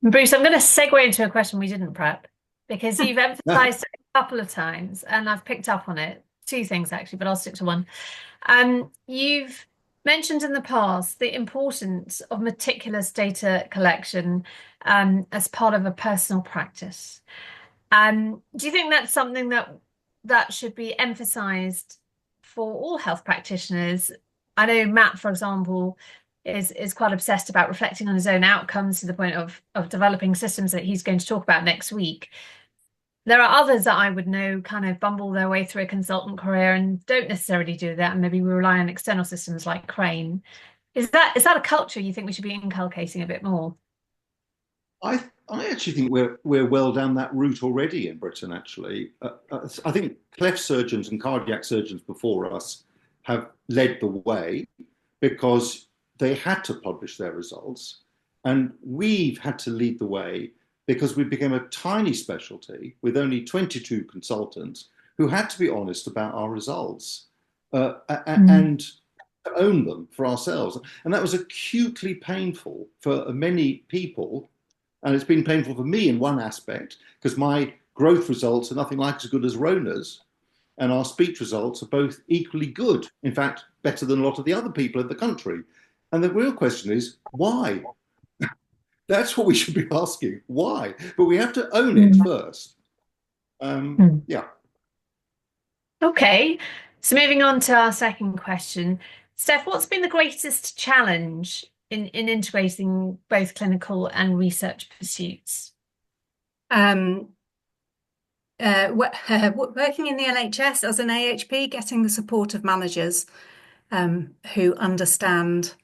Bruce, I'm going to segue into a question we didn't prep, because you've emphasized it a couple of times and I've picked up on it. Two things actually, but I'll stick to one. You've mentioned in the past the importance of meticulous data collection as part of a personal practice. Do you think that's something that should be emphasized for all health practitioners? I know Matt, for example, is quite obsessed about reflecting on his own outcomes to the point of developing systems that he's going to talk about next week. There are others that I would know kind of bumble their way through a consultant career and don't necessarily do that, and maybe we rely on external systems like Crane. Is that a culture you think we should be inculcating a bit more? I actually think we're well down that route already in Britain. Actually, I think cleft surgeons and cardiac surgeons before us have led the way because they had to publish their results, and we've had to lead the way because we became a tiny specialty with only 22 consultants who had to be honest about our results and own them for ourselves. And that was acutely painful for many people. And it's been painful for me in one aspect, because my growth results are nothing like as good as Rona's, and our speech results are both equally good. In fact, better than a lot of the other people in the country. And the real question is, why? That's what we should be asking. Why? But we have to own it first. Yeah. Okay. So moving on to our second question. Steph, what's been the greatest challenge in integrating both clinical and research pursuits? Working in the NHS as an AHP, getting the support of managers who understand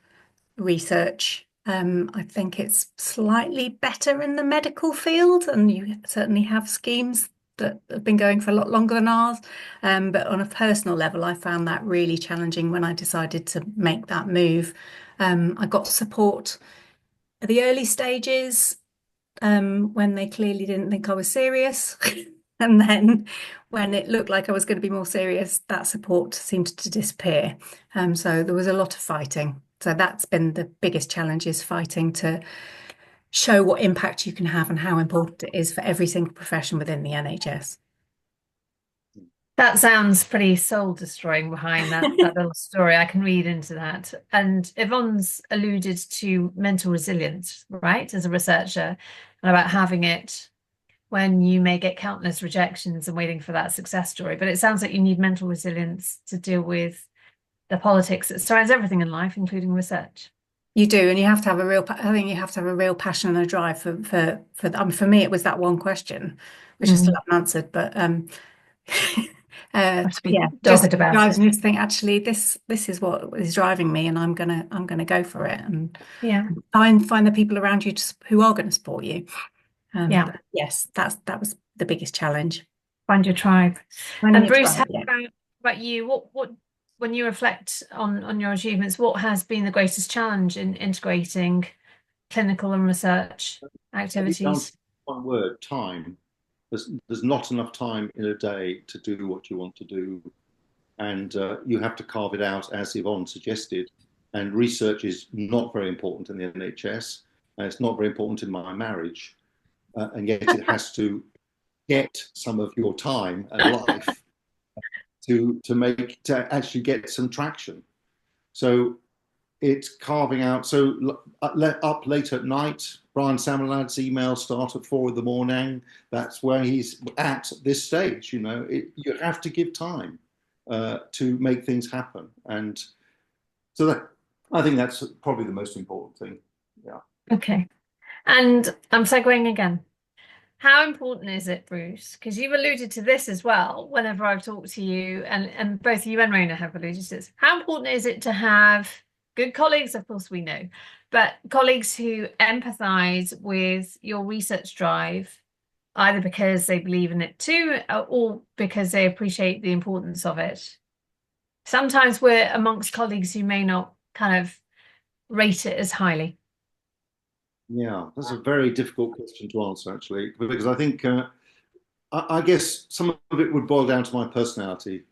research. I think it's slightly better in the medical field, and you certainly have schemes that have been going for a lot longer than ours. But on a personal level, I found that really challenging when I decided to make that move. I got support at the early stages when they clearly didn't think I was serious. And then when it looked like I was going to be more serious, that support seemed to disappear. So there was a lot of fighting. So that's been the biggest challenge, is fighting to show what impact you can have and how important it is for every single profession within the NHS. That sounds pretty soul destroying behind that little story. I can read into that. And Yvonne's alluded to mental resilience, right, as a researcher, and about having it when you may get countless rejections and waiting for that success story. But it sounds like you need mental resilience to deal with the politics that surrounds everything in life, including research. You do, and you have to have I think you have to have a real passion and a drive for me, it was that one question, which I still haven't answered, but just drives me to think, actually, this is what is driving me, and I'm gonna go for it, and find the people around you who are going to support you. Yes, that was the biggest challenge. Find your tribe. And Bruce, how about you? What when you reflect on your achievements, what has been the greatest challenge in integrating clinical and research activities? One word: time. There's not enough time in a day to do what you want to do, and you have to carve it out, as Yvonne suggested. And research is not very important in the NHS, and it's not very important in my marriage, and yet it has to get some of your time and life to actually get some traction. So it's carving out. So up late at night, Brian Samalad's emails start at 4 a.m. That's where he's at this stage. You have to give time to make things happen. And so I think that's probably the most important thing. Yeah. Okay. And I'm segueing again. How important is it, Bruce? Because you've alluded to this as well whenever I've talked to you, and both you and Rona have alluded to this. How important is it to have good colleagues? Of course, we know, but colleagues who empathize with your research drive, either because they believe in it too, or because they appreciate the importance of it. Sometimes we're amongst colleagues who may not kind of rate it as highly. Yeah, that's a very difficult question to answer, actually, because I think I guess some of it would boil down to my personality.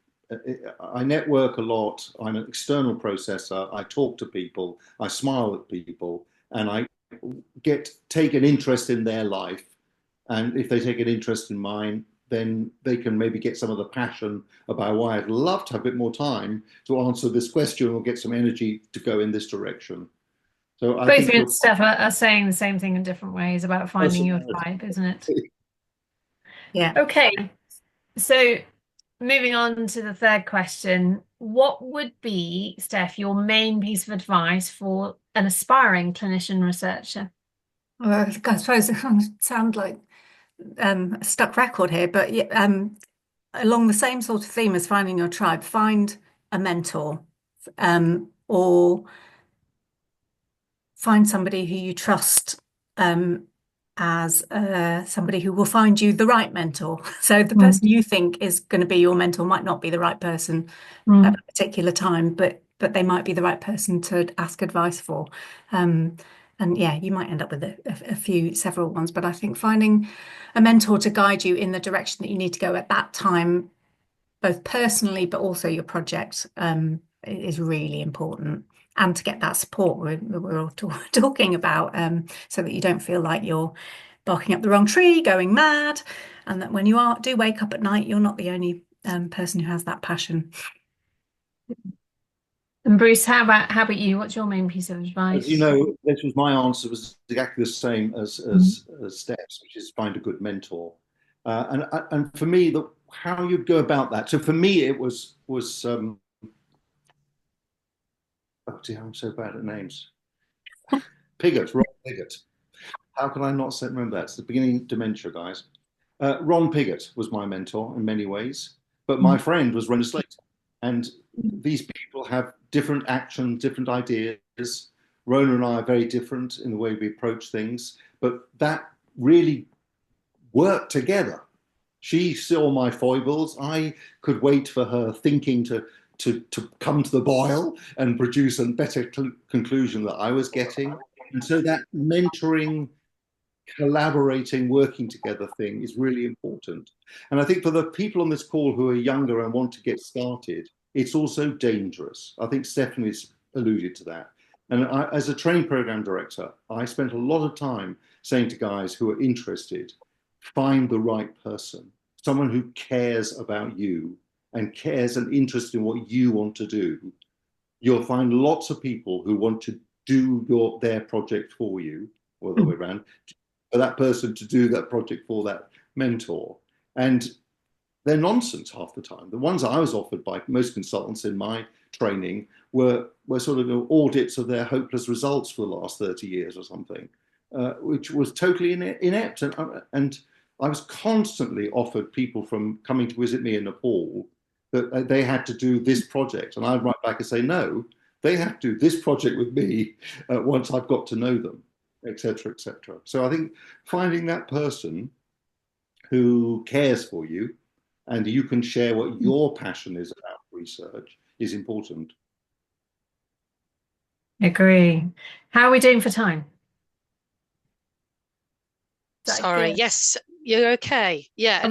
I network a lot. I'm an external processor. I talk to people. I smile at people, and I take an interest in their life. And if they take an interest in mine, then they can maybe get some of the passion about why I'd love to have a bit more time to answer this question or get some energy to go in this direction. So I Both think you and Steph are saying the same thing in different ways about finding your tribe, isn't it? Yeah. Okay. So moving on to the third question, what would be, Steph, your main piece of advice for an aspiring clinician researcher? Well, I suppose it sounds like a stuck record here, but along the same sort of theme as finding your tribe, find a mentor, or find somebody who you trust as somebody who will find you the right mentor. So the person you think is going to be your mentor might not be the right person at a particular time, but they might be the right person to ask advice for. And yeah, you might end up with several ones, but I think finding a mentor to guide you in the direction that you need to go at that time, both personally, but also your project, is really important. And to get that support we're all talking about, so that you don't feel like you're barking up the wrong tree, going mad, and that when you do wake up at night, you're not the only person who has that passion. And Bruce, how about you? What's your main piece of advice? As you know, this was my answer was exactly the same as Steph's, which is find a good mentor. And for me, how you go about that. So for me, it was oh dear, I'm so bad at names. Ron Pigott. How can I not remember that? It's the beginning of dementia, guys. Ron Pigott was my mentor in many ways, but my friend was Rona Slater. And these people have different actions, different ideas. Rona and I are very different in the way we approach things, but that really worked together. She saw my foibles. I could wait for her thinking to come to the boil and produce a better conclusion that I was getting. And so that mentoring, collaborating, working together thing is really important. And I think for the people on this call who are younger and want to get started, it's also dangerous. I think Stephanie's alluded to that. And as a training program director, I spent a lot of time saying to guys who are interested, find the right person, someone who cares about you and cares and interested in what you want to do. You'll find lots of people who want to do their project for you, or the way around, for that person to do that project for that mentor. And they're nonsense half the time. The ones I was offered by most consultants in my training were sort of audits of their hopeless results for the last 30 years or something, which was totally inept. And I was constantly offered people from coming to visit me in Nepal that they had to do this project. And I'd write back and say, no, they have to do this project with me once I've got to know them, etc., etc. So I think finding that person who cares for you and you can share what your passion is about research is important. Agree. How are we doing for time? Sorry, yes, you're okay. Yeah,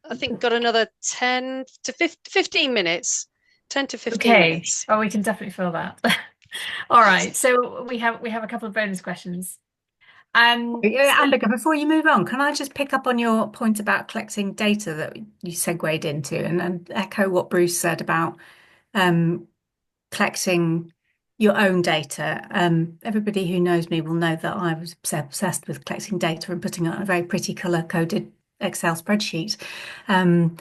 I think got another 10 to 15 minutes. 10 to 15 minutes. Oh, we can definitely fill that. All right. So we have a couple of bonus questions. Amber, before you move on, can I just pick up on your point about collecting data that you segued into and echo what Bruce said about collecting your own data. Everybody who knows me will know that I was obsessed with collecting data and putting it on a very pretty color-coded Excel spreadsheet. And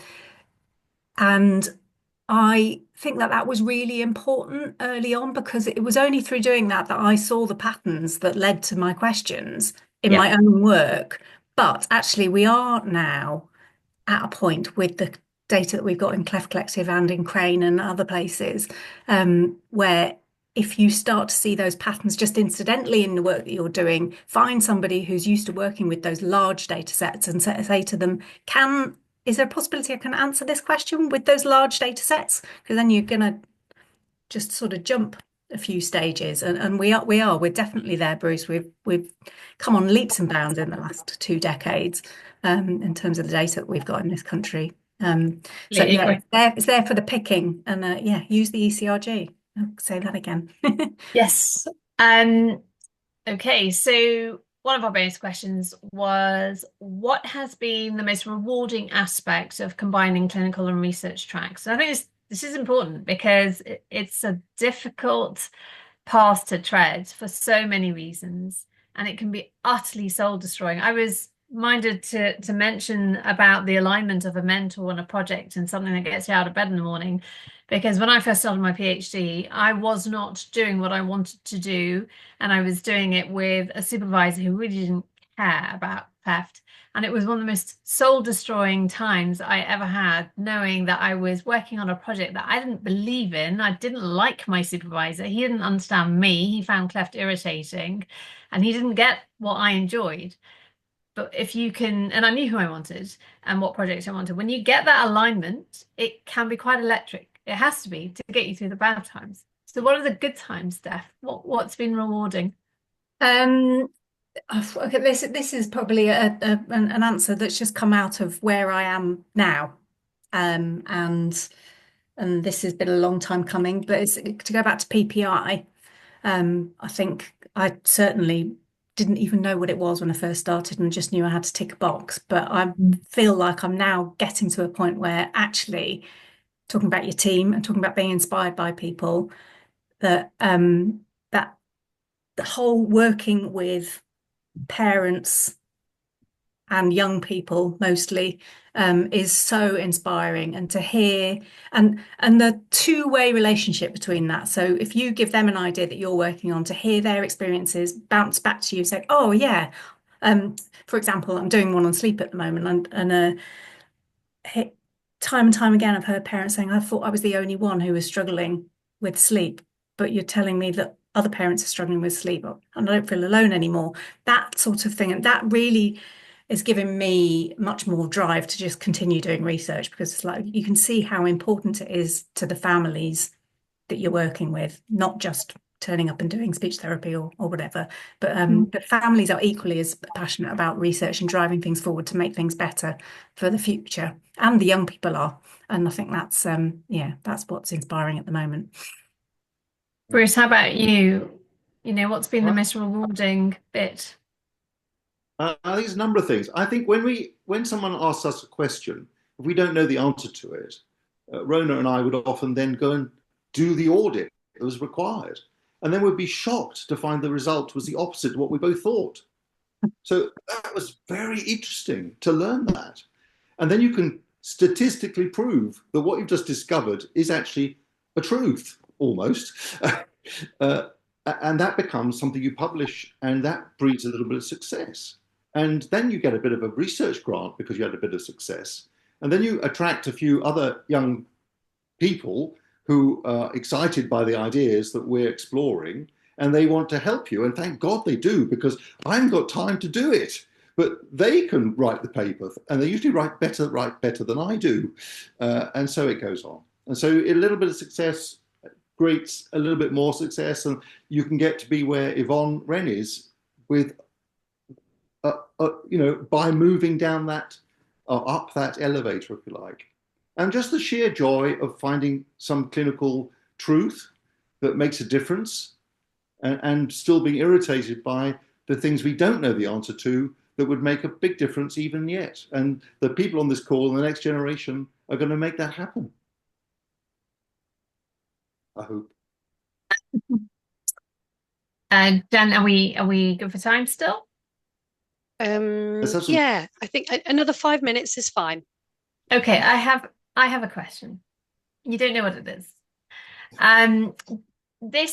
I think that that was really important early on, because it was only through doing that that I saw the patterns that led to my questions in my own work. But actually, we are now at a point with the data that we've got in Cleft Collective and in Crane and other places, where if you start to see those patterns just incidentally in the work that you're doing, find somebody who's used to working with those large data sets and say to them, is there a possibility I can answer this question with those large data sets? Because then you're going to just sort of jump a few stages, and we're definitely there, Bruce. We've come on leaps and bounds in the last 2 decades in terms of the data that we've got in this country. So yeah, it's there for the picking, and yeah, use the ECRG. I'll say that again. Yes. Okay, so one of our bonus questions was, what has been the most rewarding aspect of combining clinical and research tracks? So I think this is important, because it's a difficult path to tread for so many reasons, and it can be utterly soul destroying. I was minded to mention about the alignment of a mentor on a project and something that gets you out of bed in the morning, because when I first started my PhD, I was not doing what I wanted to do, and I was doing it with a supervisor who really didn't care about theft. And it was one of the most soul-destroying times I ever had, knowing that I was working on a project that I didn't believe in. I didn't like my supervisor. He didn't understand me. He found cleft irritating, and he didn't get what I enjoyed. But if you can, and I knew who I wanted and what projects I wanted, when you get that alignment, it can be quite electric. It has to be, to get you through the bad times. So what are the good times, Steph? What's been rewarding? Okay, this is probably an answer that's just come out of where I am now, and this has been a long time coming. But it's, to go back to PPI, I think I certainly didn't even know what it was when I first started, and just knew I had to tick a box. But I feel like I'm now getting to a point where actually talking about your team and talking about being inspired by people, that that the whole working with parents and young people mostly is so inspiring, and to hear and the two-way relationship between that. So if you give them an idea that you're working on, to hear their experiences bounce back to you, say, oh yeah, for example, I'm doing one on sleep at the moment, and time and time again I've heard parents saying, I thought I was the only one who was struggling with sleep, but you're telling me that other parents are struggling with sleep, and I don't feel alone anymore. That sort of thing. And that really is giving me much more drive to just continue doing research, because it's like you can see how important it is to the families that you're working with, not just turning up and doing speech therapy or whatever, but families are equally as passionate about research and driving things forward to make things better for the future, and the young people are. And I think that's yeah, that's what's inspiring at the moment. Bruce, how about you? What's been the most rewarding bit? I think it's a number of things. I think when someone asks us a question, if we don't know the answer to it, Rona and I would often then go and do the audit that was required. And then we'd be shocked to find the result was the opposite of what we both thought. So that was very interesting to learn that. And then you can statistically prove that what you've just discovered is actually a truth, almost. And that becomes something you publish, and that breeds a little bit of success. And then you get a bit of a research grant because you had a bit of success. And then you attract a few other young people who are excited by the ideas that we're exploring, and they want to help you. And thank God they do, because I haven't got time to do it. But they can write the paper, and they usually write better than I do. And so it goes on. And so a little bit of success creates a little bit more success, and you can get to be where Yvonne Wren is with, by moving down that, up that elevator, if you like. And just the sheer joy of finding some clinical truth that makes a difference, and still being irritated by the things we don't know the answer to that would make a big difference even yet. And the people on this call and the next generation are going to make that happen, I hope. Jen, are we good for time still? Yeah, I think another 5 minutes is fine. Okay, I have a question. You don't know what it is. Um, the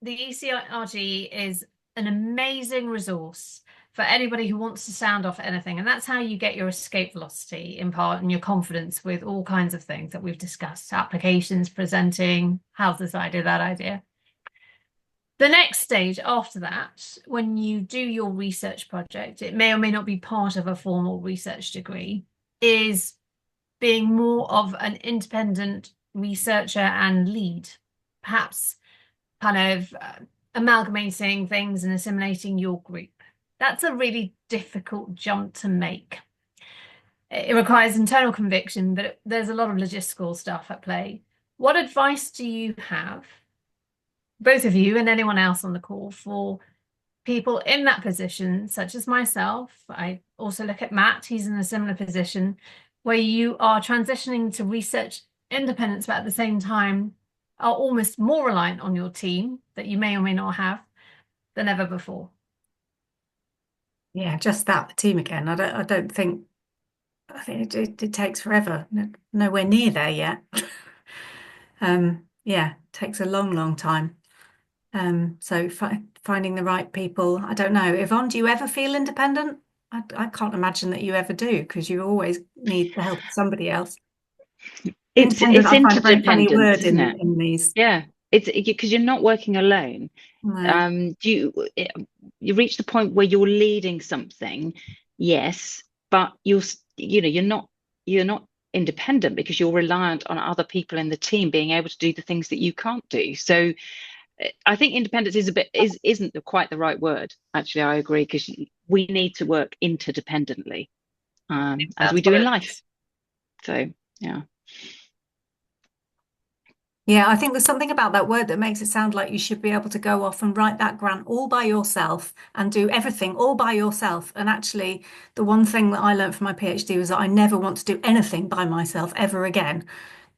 ECRG is an amazing resource for anybody who wants to sound off anything, and that's how you get your escape velocity in part and your confidence with all kinds of things that we've discussed: applications, presenting, how's this idea, that idea. The next stage after that, when you do your research project, it may or may not be part of a formal research degree, is being more of an independent researcher and lead, perhaps kind of amalgamating things and assimilating your group. That's a really difficult jump to make. It requires internal conviction, but there's a lot of logistical stuff at play. What advice do you have, both of you and anyone else on the call, for people in that position, such as myself? I also look at Matt, he's in a similar position, where you are transitioning to research independence, but at the same time are almost more reliant on your team that you may or may not have than ever before. Yeah, just that team again. I don't think, I think it takes forever. Nowhere near there yet. Yeah, it takes a long time. So finding the right people, I don't know. Yvonne, do you ever feel independent? I can't imagine that you ever do, because you always need the help of somebody else. It's Independent, I find a very funny interdependence, word isn't it? in these. Yeah, it's because you're not working alone. No. You reach the point where you're leading something, yes, but you're not independent, because you're reliant on other people in the team being able to do the things that you can't do. So I think independence isn't quite the right word. Actually, I agree, because we need to work interdependently, as we do in life. So yeah. Yeah, I think there's something about that word that makes it sound like you should be able to go off and write that grant all by yourself and do everything all by yourself. And actually, the one thing that I learned from my PhD was that I never want to do anything by myself ever again,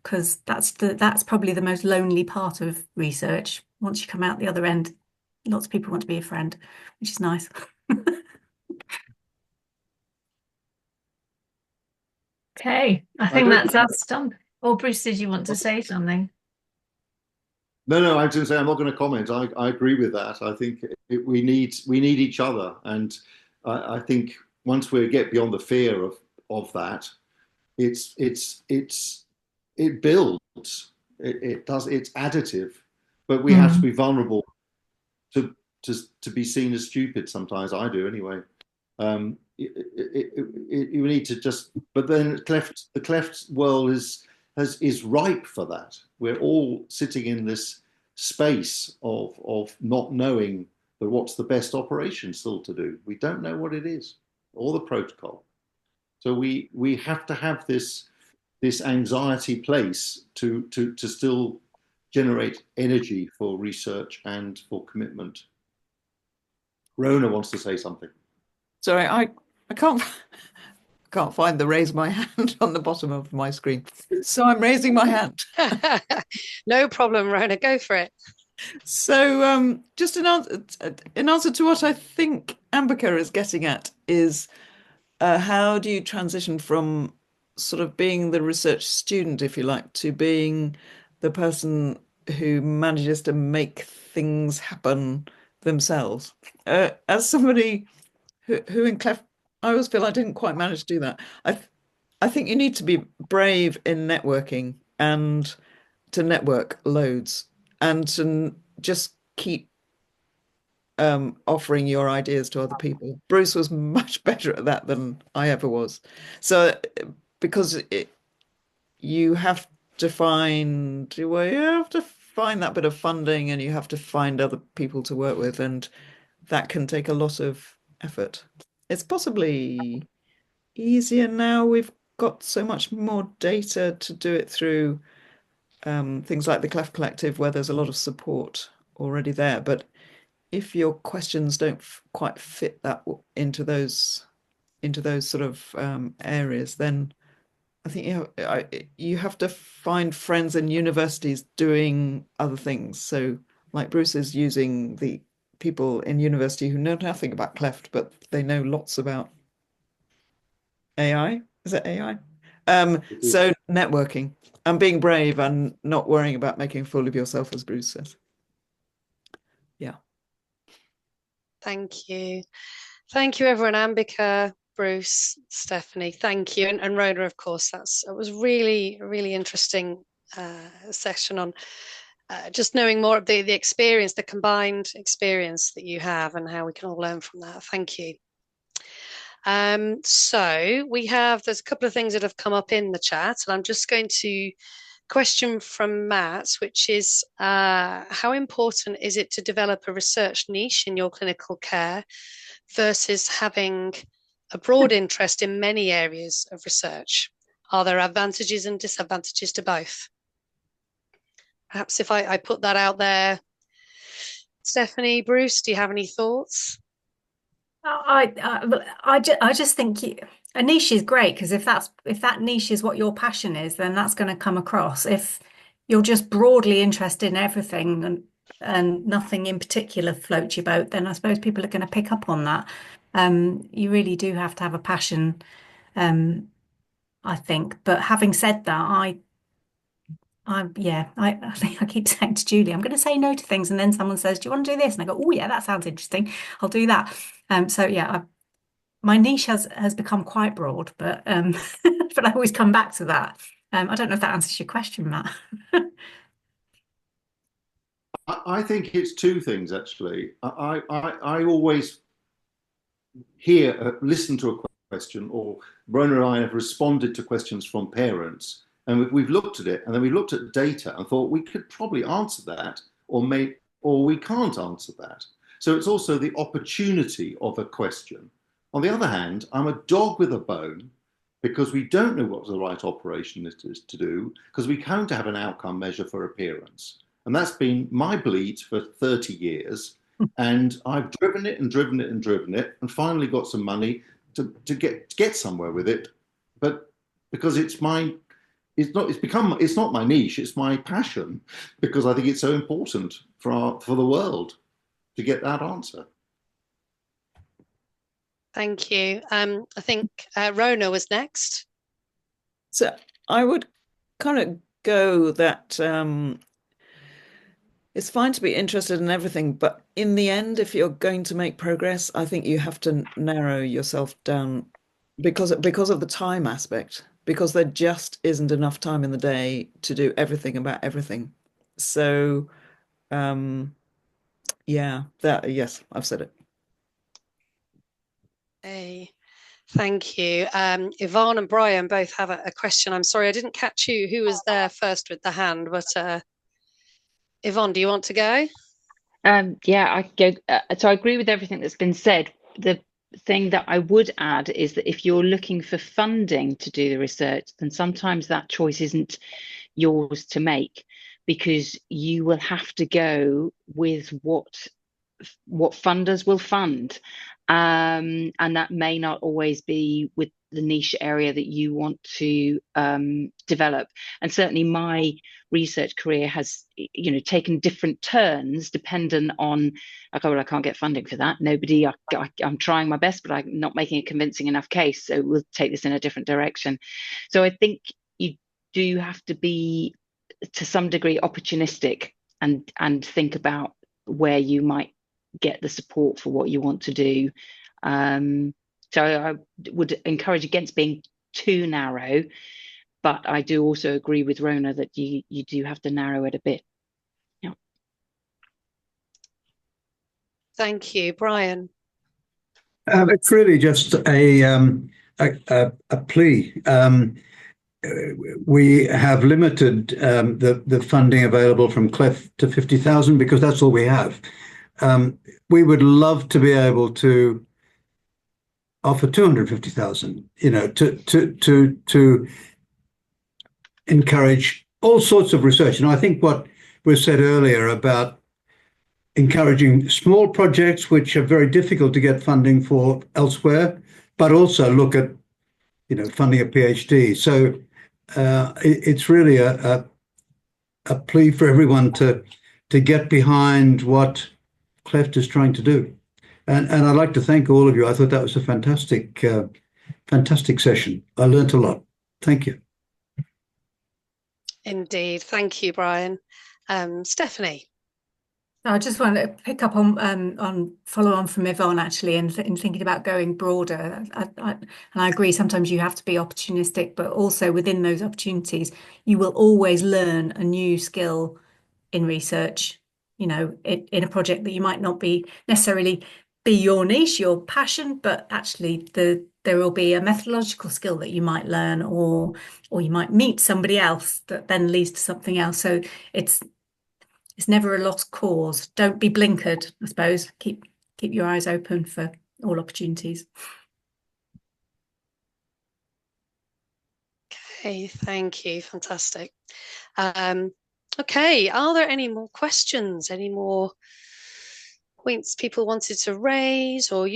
because that's probably the most lonely part of research. Once you come out the other end, lots of people want to be a friend, which is nice. Okay, I think that's us done. Or Bruce, did you want to say something? No, I was going to say I'm not going to comment. I agree with that. I think we need each other, and I think once we get beyond the fear of that, it builds. It's additive, but we have to be vulnerable to be seen as stupid sometimes. I do anyway. You need to just, but then the cleft world is ripe for that. We're all sitting in this space of not knowing what's the best operation still to do. We don't know what it is, or the protocol. So we have to have this anxiety place to still generate energy for research and for commitment. Rona wants to say something. Sorry, I can't find the raise my hand on the bottom of my screen. So I'm raising my hand. No problem, Rona, go for it. So just in answer to what I think Ambika is getting at is how do you transition from sort of being the research student, if you like, to being the person who manages to make things happen themselves? As somebody who in cleft, I always feel I didn't quite manage to do that. I think you need to be brave in networking and to network loads and to just keep offering your ideas to other people. Bruce was much better at that than I ever was. So because you have to find that bit of funding, and you have to find other people to work with, and that can take a lot of effort. It's possibly easier now. We've got so much more data to do it through things like the Cleft Collective, where there's a lot of support already there. But if your questions don't quite fit that into those sort of areas, then I think you have to find friends in universities doing other things. So like Bruce is using the people in university who know nothing about cleft, but they know lots about AI. Is it AI? So networking and being brave and not worrying about making a fool of yourself, as Bruce says. Yeah. Thank you. Thank you, everyone. Ambika, Bruce, Stephanie, thank you. And Rhoda, of course, it was really, really interesting session on just knowing more of the experience, the combined experience that you have and how we can all learn from that. Thank you. So there's a couple of things that have come up in the chat, and I'm just going to question from Matt, which is how important is it to develop a research niche in your clinical care versus having a broad interest in many areas of research? Are there advantages and disadvantages to both? Perhaps if I put that out there, Stephanie, Bruce, do you have any thoughts? I just think a niche is great, because if that niche is what your passion is, then that's going to come across. If you're just broadly interested in everything and nothing in particular floats your boat, then I suppose people are going to pick up on that. You really do have to have a passion, I think. But having said that, I think I keep saying to Julie, I'm going to say no to things, and then someone says, "Do you want to do this?" And I go, "Oh yeah, that sounds interesting. I'll do that." So yeah, my niche has become quite broad, but but I always come back to that. I don't know if that answers your question, Matt. I think it's two things, actually. I always listen to a question, or Rona and I have responded to questions from parents, and we've looked at it, and then we looked at data and thought we could probably answer that, or we can't answer that. So it's also the opportunity of a question. On the other hand, I'm a dog with a bone, because we don't know what the right operation is to do, because we can't have an outcome measure for appearance. And that's been my bleat for 30 years. And I've driven it and driven it and driven it, and finally got some money to get somewhere with it. But because it's not my niche, it's my passion, because I think it's so important for the world to get that answer. Thank you. I think Rona was next. So I would kind of go that it's fine to be interested in everything, but in the end, if you're going to make progress, I think you have to narrow yourself down because of the time aspect, because there just isn't enough time in the day to do everything about everything. So yes, I've said it. Hey, thank you. Yvonne and Brian both have a question. I'm sorry, I didn't catch who was there first with the hand, but Yvonne, do you want to go? Yeah, I go. So I agree with everything that's been said. The thing that I would add is that if you're looking for funding to do the research, then sometimes that choice isn't yours to make, because you will have to go with what funders will fund. And that may not always be with the niche area that you want to develop. And certainly my research career has, taken different turns dependent on, okay, well, I can't get funding for that. I'm trying my best, but I'm not making a convincing enough case. So we'll take this in a different direction. So I think you do have to be, to some degree, opportunistic and think about where you might get the support for what you want to do. So I would encourage against being too narrow, but I do also agree with Rona that you do have to narrow it a bit. Yeah. Thank you, Brian. It's really just a plea. We have limited the funding available from cleft to 50,000 because that's all we have. We would love to be able to offer 250,000, to encourage all sorts of research. And I think what was said earlier about encouraging small projects, which are very difficult to get funding for elsewhere, but also look at, funding a PhD. So it's really a plea for everyone to to get behind what Cleft is trying to do. And I'd like to thank all of you. I thought that was a fantastic session. I learnt a lot. Thank you. Indeed. Thank you, Brian. Stephanie. I just want to pick up on follow on from Yvonne actually, and in thinking about going broader. And I agree. Sometimes you have to be opportunistic, but also within those opportunities, you will always learn a new skill in research. You know, in a project that you might not be necessarily be your niche, your passion, but actually there will be a methodological skill that you might learn, or you might meet somebody else that then leads to something else. So it's never a lost cause. Don't be blinkered, I suppose. Keep your eyes open for all opportunities. Okay, thank you. Fantastic. Okay, are there any more questions? Any more points people wanted to raise or